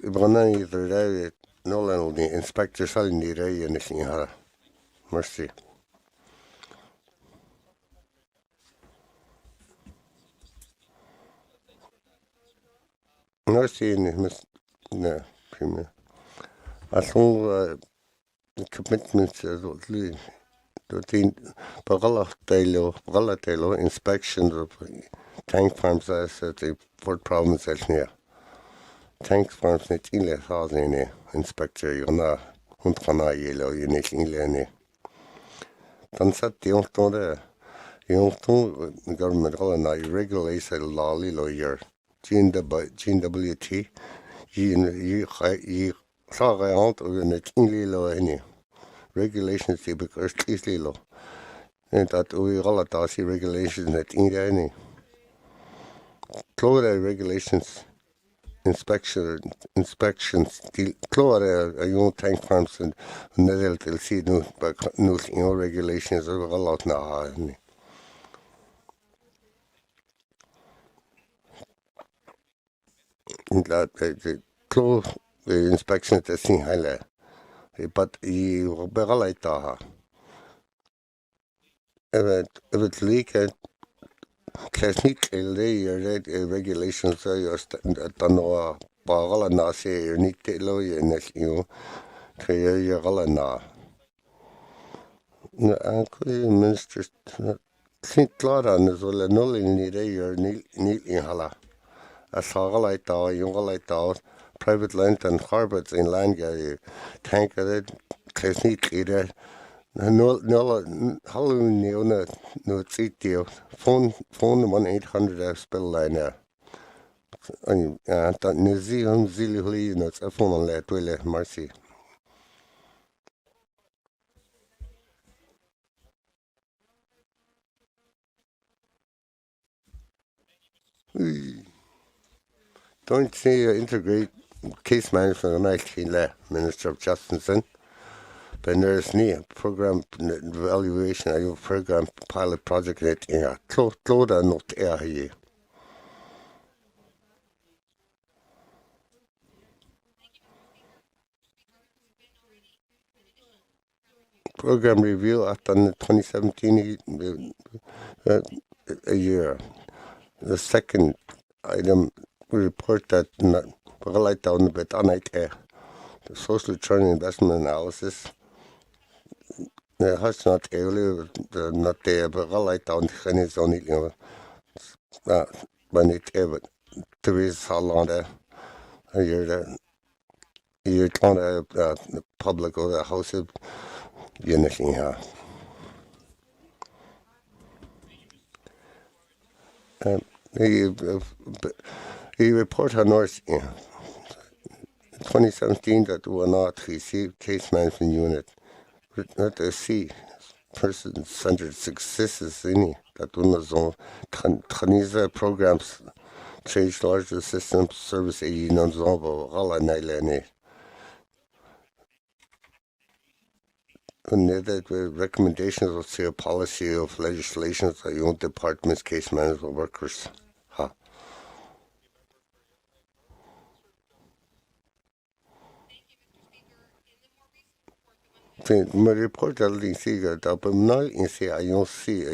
ibana either no the inspector shall need anything hara mercy. Mercy no premier. I saw commitments to Bagala inspections of tank farms as the Fort Province near. Tank farms net inle thousand inspector yona hunt kana yellow unit inle. Dan sat the ontonde government all regulates a lawyer. GWT you saw out of net inle any. Regulations because easily low. And that we all see regulations that in any Florida regulations inspections Florida tank farms and nether till see no regulations are a lot now. That the inspections that see highlight. But you begalita if it's leak technically regulations are your tano bagala na say you need to lo you kaya yagala na minister think clara as well no need your need in hala a sagalaita yungalaita private land and harbors in land tanker technically no, hello, no, it's phone 1-800 spell line. That museum, zilly, it's a phone on that, will mercy. Don't see integrate case management on Minister of Justice. But there's no program evaluation. I have program pilot project in it. Close not here. Program review after 2017 a year. The second item report that light down a bit on it. The social return investment analysis. The has not early not there, but light down and it's only when it ever there is how long a year you're on the public or the house of unity here. He report on North 2017 that will not receive case management unit. Not to see person-centered successes in that one zone. These programs change larger systems service a non-zombo all a nailene. And that recommendations of say a policy of legislation that your own department's case management workers. My report already see that but now in say I don't see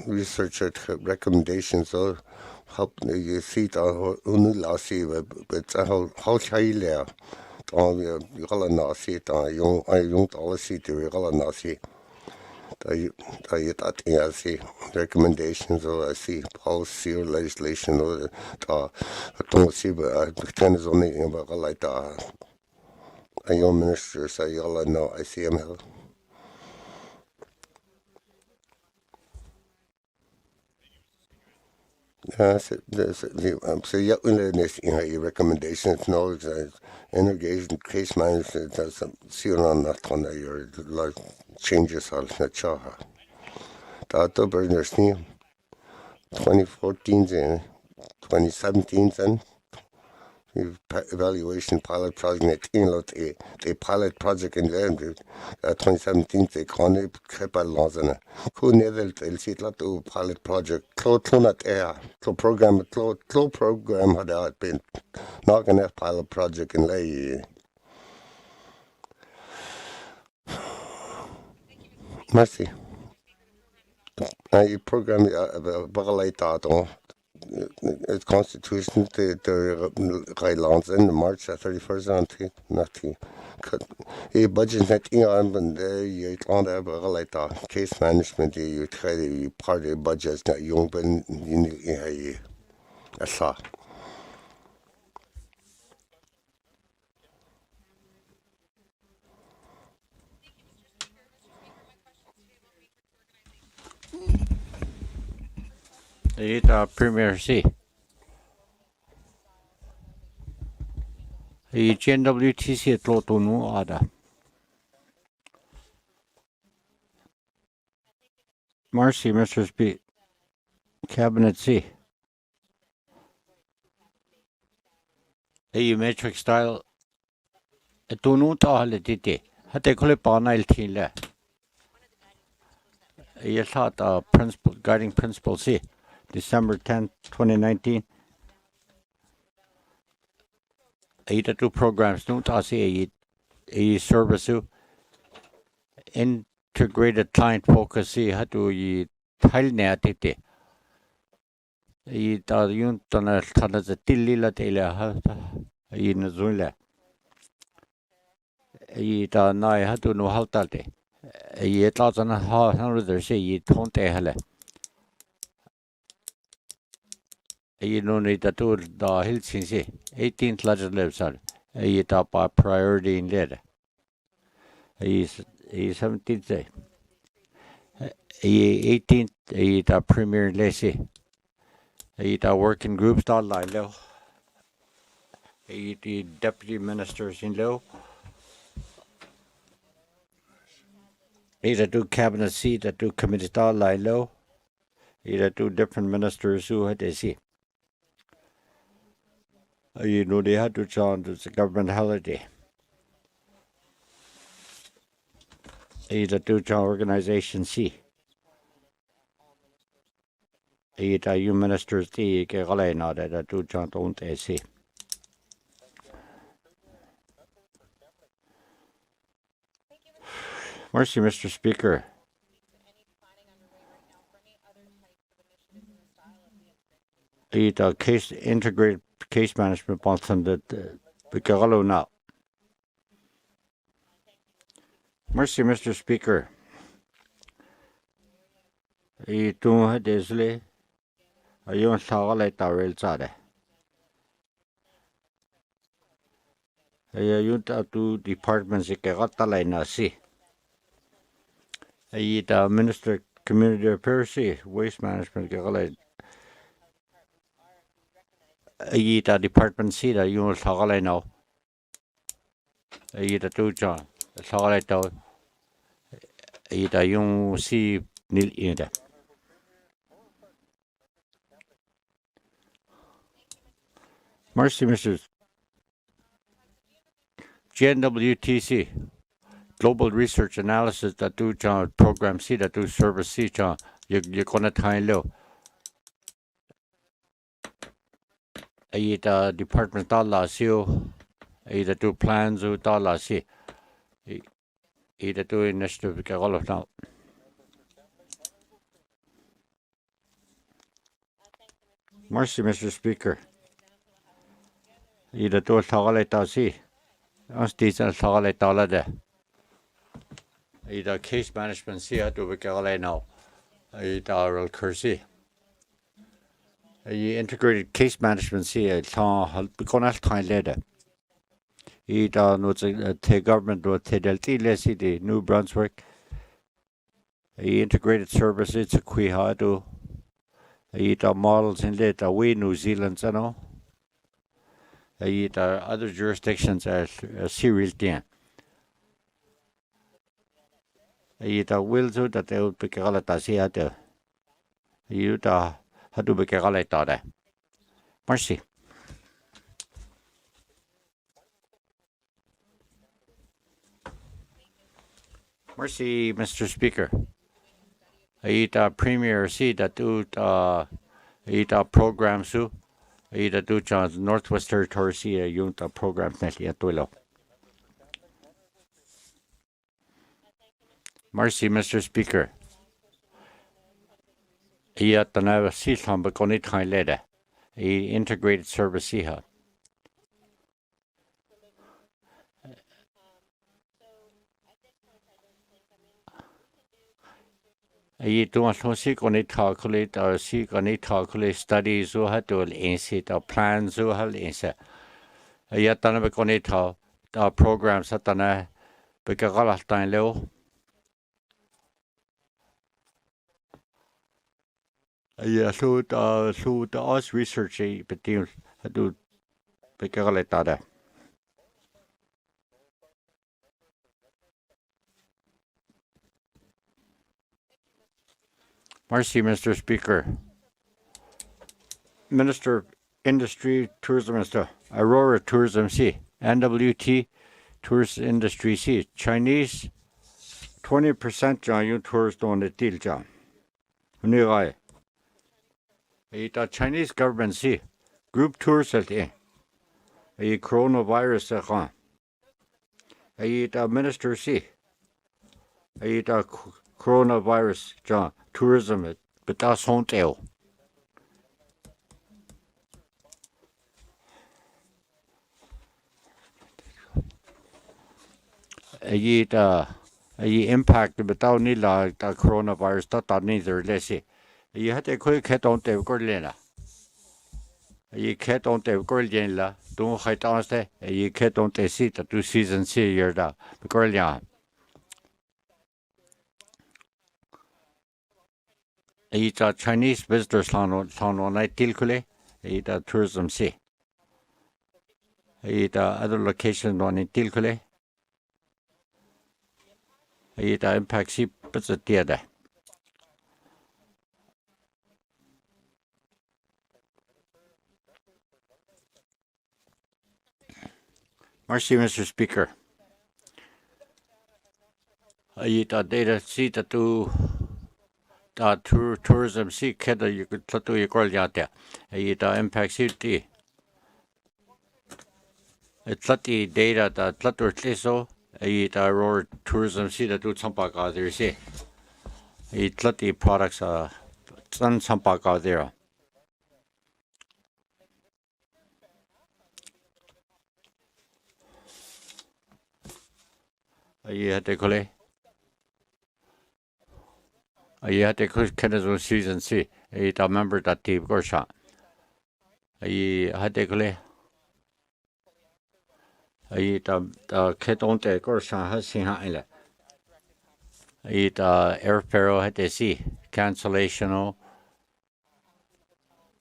researcher recommendations or help you see that unula see but how chile you all not see that I don't all see the all not see that I see recommendations or I see policy or legislation or I don't see but I kind of only about like that. I am minister say all I know I see him hell. So yeah, your recommendations, no, integration, case management, that's see on that on your large changes all that chaha. That over there's 2014 and 2017 and evaluation pilot project a pilot project in there 2017 they can't keep a laws in it who never they'll see that pilot project close air program had been not gonna pilot project in lay merci I program about its constitution the guidelines in March 31st nothing a budget net and you can't have like that case management you try to part of the budgets that you been in a saw It Premier C. GNWTC at Lotonu Ada. Marcy, Mr. Speed. Cabinet C. A metric style. A tunu tahaletiti. Hate Kulipana il Tila. A thought principle guiding principle C. December 10th, 2019. Two programs no tasi a service integrated client focus see how to yi thailneatite I ta yun tana thana za tillila tela ha I nazula I ta nai ha to no haltalte I ta tana ha hanru se I tonte hala I no need to da hilsinsi 18th legislative sal I ta pa priority in there I 17th day I 18th I ta premier lesi I ta working groups ta line low I the deputy ministers in low I do cabinet seat that do committee ta line low I do different ministers who had they see You know, they had to John, it's a government holiday. The two John organization C. The you ministers the Galena that the two John don't see. Mercy, Mr. Speaker. The case integrated case management on the Galo now. Mercy, Mr. Speaker. Two had isly. A young Sagalite Rail Sade. A unit two departments in Catalina see. The Minister Community Affairs, Waste Management, the Department C, the you will talk now. The two John, the talk the young see nil in there. Mercy, Mr. GNWTC, Global Research Analysis, that do John Program C, that do Service C, John, you're gonna time low. The Department dollar seal, either do plans or dollar see. Either do initiative all of now. Mercy, Mr. Speaker. Either do Sagalita see. As these are Sagalita there. Either case management see, I do Gale now. Either will curse. Integrated case management see a time later. Either no government or Delta the New Brunswick. Integrated service it's a quihado. Either models in later way New Zealand and all. Either other jurisdictions as serial thing. Either will do that they would be Galata. Either had to be Galata. Mercy. Mercy, Mr. Speaker. Either Premier see that do either programs who either do John's Northwest Territory see a unit programs netly at Willow. Mercy, Mr. Speaker. Yet the never see some but on it high letter. Integrated service see her. You don't see on it calculate or see on it calculate studies who had to insit or plans who have inset. Yet the never on it the programs at the because all of time low. Yeah, so the us research but do because all that. Mercy, Mr. Speaker. Minister of Industry, Tourism, Mr. Aurora Tourism C, NWT Tourist Industry C, Chinese 20% John you tourist on the deal John. The Chinese government C, group tours at the coronavirus the minister C, the coronavirus John tourism but that's on tail. Impact without need the coronavirus that neither let's see. You had a quick head on the Gorlina. You cat on the Gorlina, don't hide on the you cat on the seat 2 seasons see year da Gorlia. It's a Chinese visitors on night tilcule, it's a tourism sea. It's other location on in tilcule. It's a impact sea, but a theater. Merci, Mr. Speaker. Ayita data si tatu ta tourism si keda you could tatu yikol yate. Ayita impact si ti. Tlati data ta tlatur tliso. Ayita roar tourism si tatu tsampaka there si. Tlati products tsan tsampaka there. Ayita kole. Ayita kole season si. Ayita member that team gorsha. Ayita kole. Ayita ketonte gorsha hasiha ile. Ayita airfare hate si cancellation o.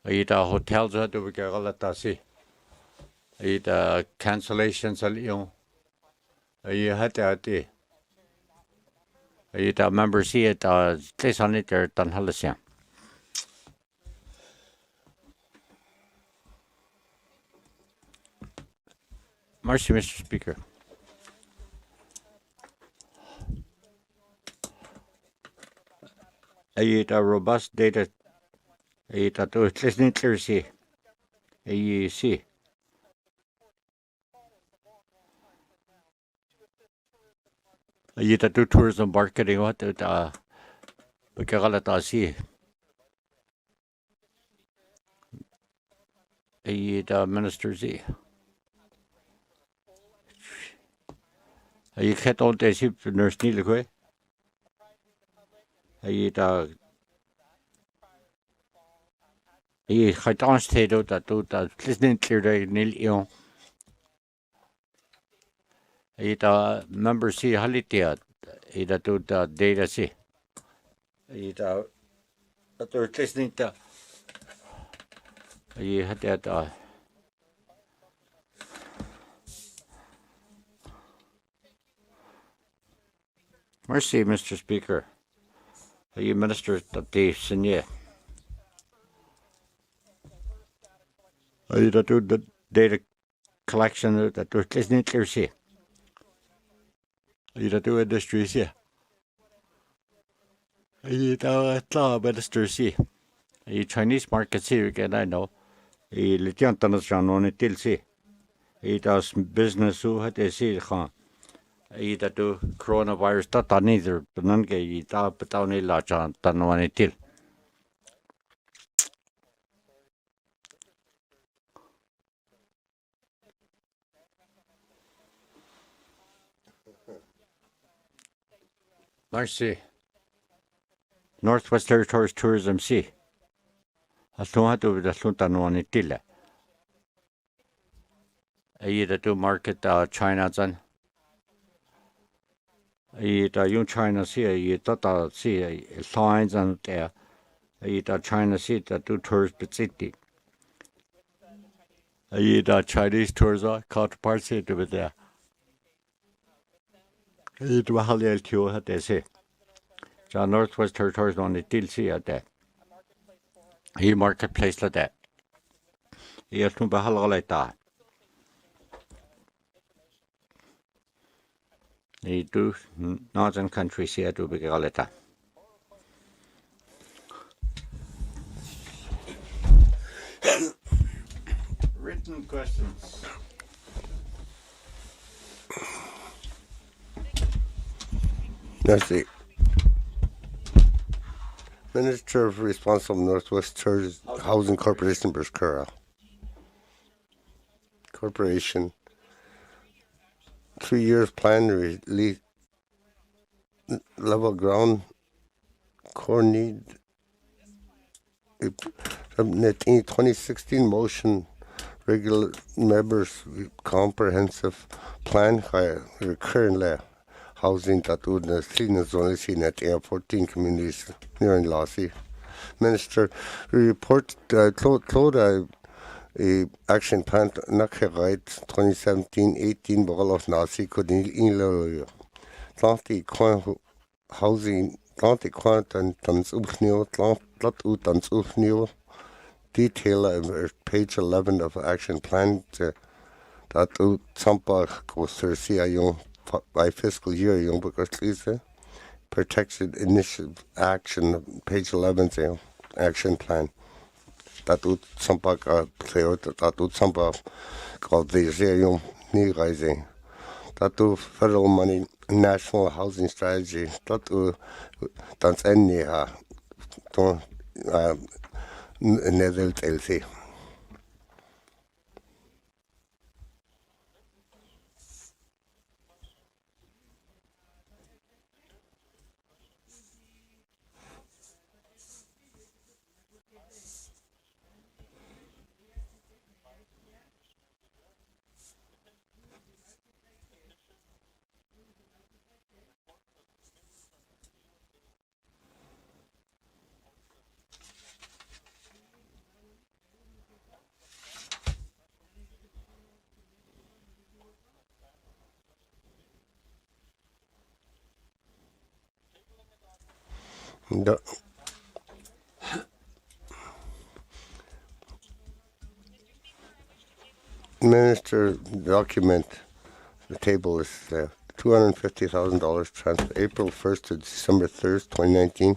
Ayita hotels hate bugalata si. Ayita cancellations aliyo. Ayita hate. Ayita member si it place on it there tan halasya. Merci, Mr. Speaker. Ayita robust data. Ayita to listening clear si. Ayi si. Ayita to tourism marketing what bugalata si. Ayita minister si. Ayi ketonte si nurse ni lekwe. Ayita I khaitan stedo ta listening clear day nil yon. Ita member si halitia. Ita to the data si. Ita to listening ta. I had that. Merci, Mr. Speaker. You minister that the Sinye. Ita to the data collection that to listening clear si. Ita to industry si. Ita minister si. Chinese market si again I know. Litian tanasjan on it till si. Ita's business who had a si khan. Ita to coronavirus tata neither nange ita patawni la chan tanwani til. Merci. Northwest Territories Tourism Sea. Aslunhatu with Asluntanwani til. Ita to market China zan. Ita yung China Sea, ita sea signs and there. Ita China Sea that do tourist city. Ita Chinese tourism counterparts to be there. Ita Mahaliel Tio had they say. The Northwest Territories on the till sea at that. He marketplace like that. He has no Bahal like that. He do northern countries here to be galeta. Written questions. Merci. Minister of Responsible Northwest Housing Corporation, Berskura. Corporation. 3 years plan release level ground core need. In 2016 motion regular members comprehensive plan recurrently housing that would only seen at Air 14 communities near in Lassie. Minister report Clodagh action plan nakherait 2017-18 ball of Nasi could in Tlanti housing Tlanti quant and tans upneo Tlat utans upneo detail page 11 of action plan dat u sampa ko sersia yung by fiscal year yung because Protection Initiative Action, page 11 say action plan. Dat u sampa ka pleo dat u sampa called the yung ni rising. Dat u federal money national housing strategy dat u dans enni ha ton nedelt LC. The minister document, the table is $250,000 transfer April 1st to December 3rd, 2019.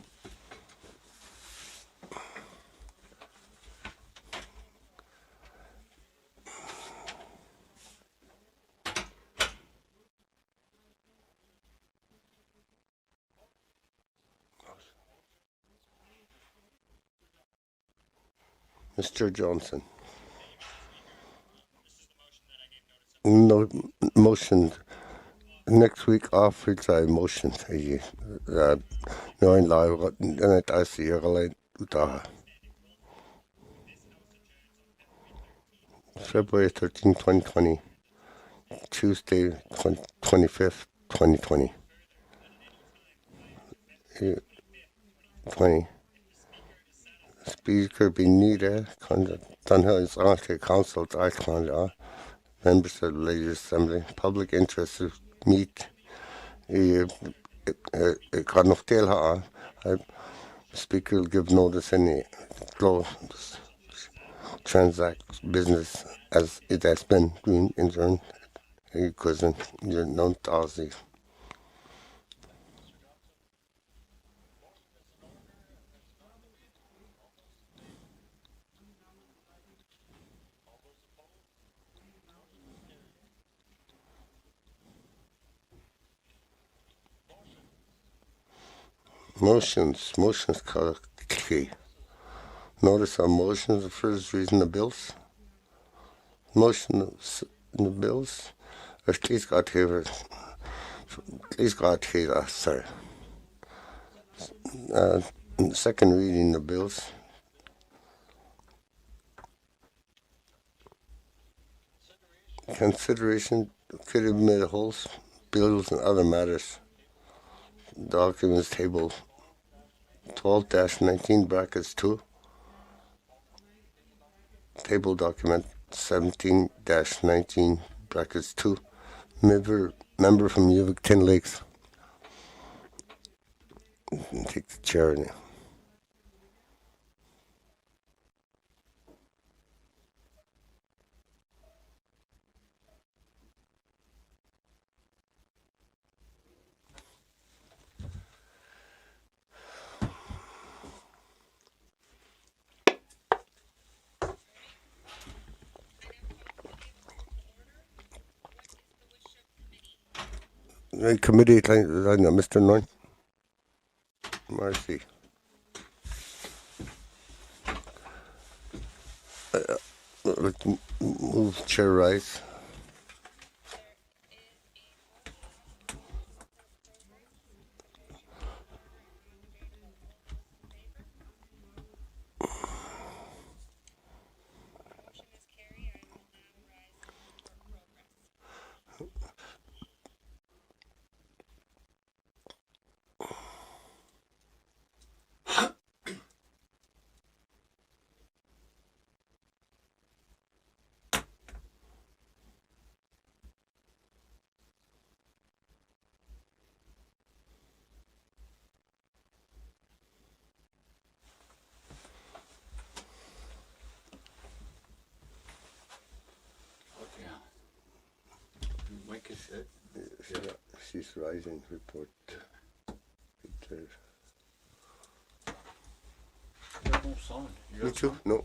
Mr. Johnson. No motion. Next week off it's a motion. No in live and it I see February 13, 2020. Tuesday 25th, 2020. 20. Speaker be needed. Dunhill is on the council. Members of the Ladies Assembly. Public interest to meet. Kan nog deel Speaker will give notice any close transact business as it has been doing in turn. Cousin, you're known to Aussie. Motions key. Notice our motions, the first reason the bills. Motion in the bills. Please got here, sir. Second reading the bills. Consideration could have made holes, bills and other matters. Documents table 12-19 brackets 2. Table document 17-19 brackets 2. Member from Yuvik Tin Lakes. Take the chair now. Committee, Mr. Noy. Marcy. Move Chair Rice. She's rising report. There's no sound. me too? No.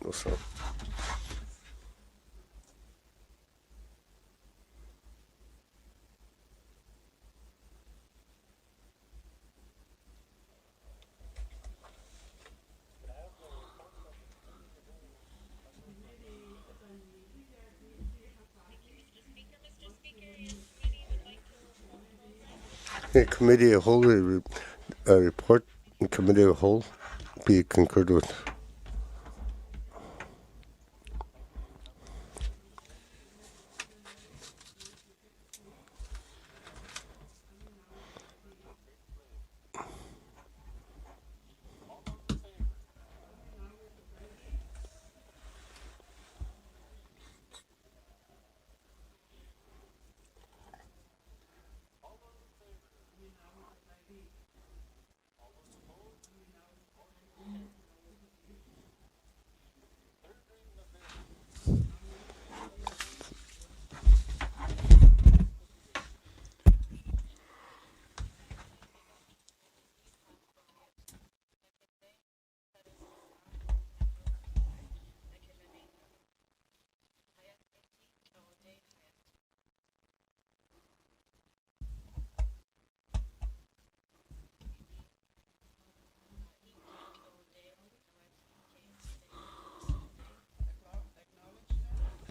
No sound. Committee of whole report. Committee of whole be concurred with.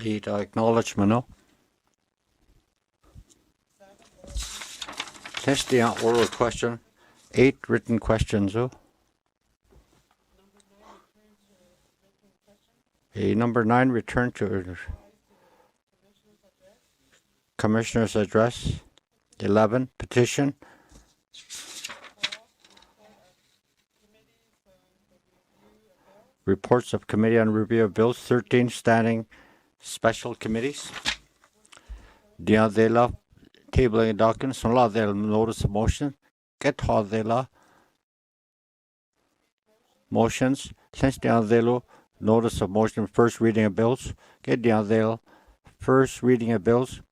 Eight acknowledgement, no? Test the oral question. 8 written questions, oh? Number 9, return to Commissioner's address. 11, petition. Reports of committee on review of bills. 13, standing special committees. Diadela, tabling documents. They'll notice of motion. Get Hadela. Motions. Since Diadelo, notice of motion, first reading of bills. Get Diadel, first reading of bills.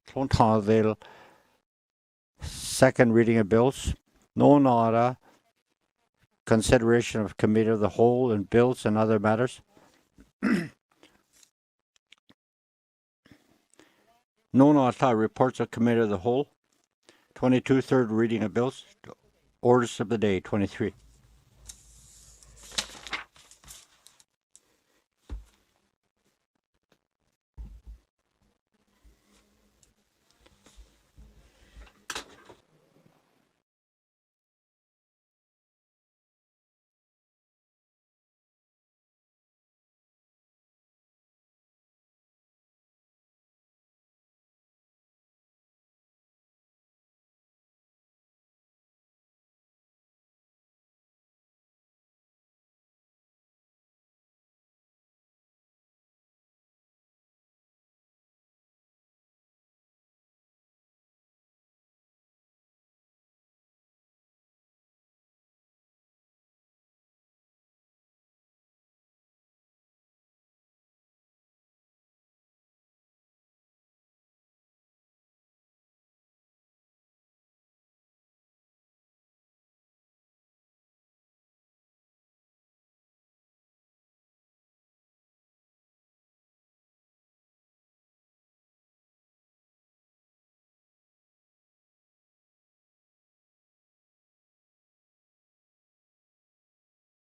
Tontadel, second reading of bills. No nada. Consideration of committee of the whole and bills and other matters. No nada. Reports of committee of the whole. 22, third reading of bills. Orders of the day, 23.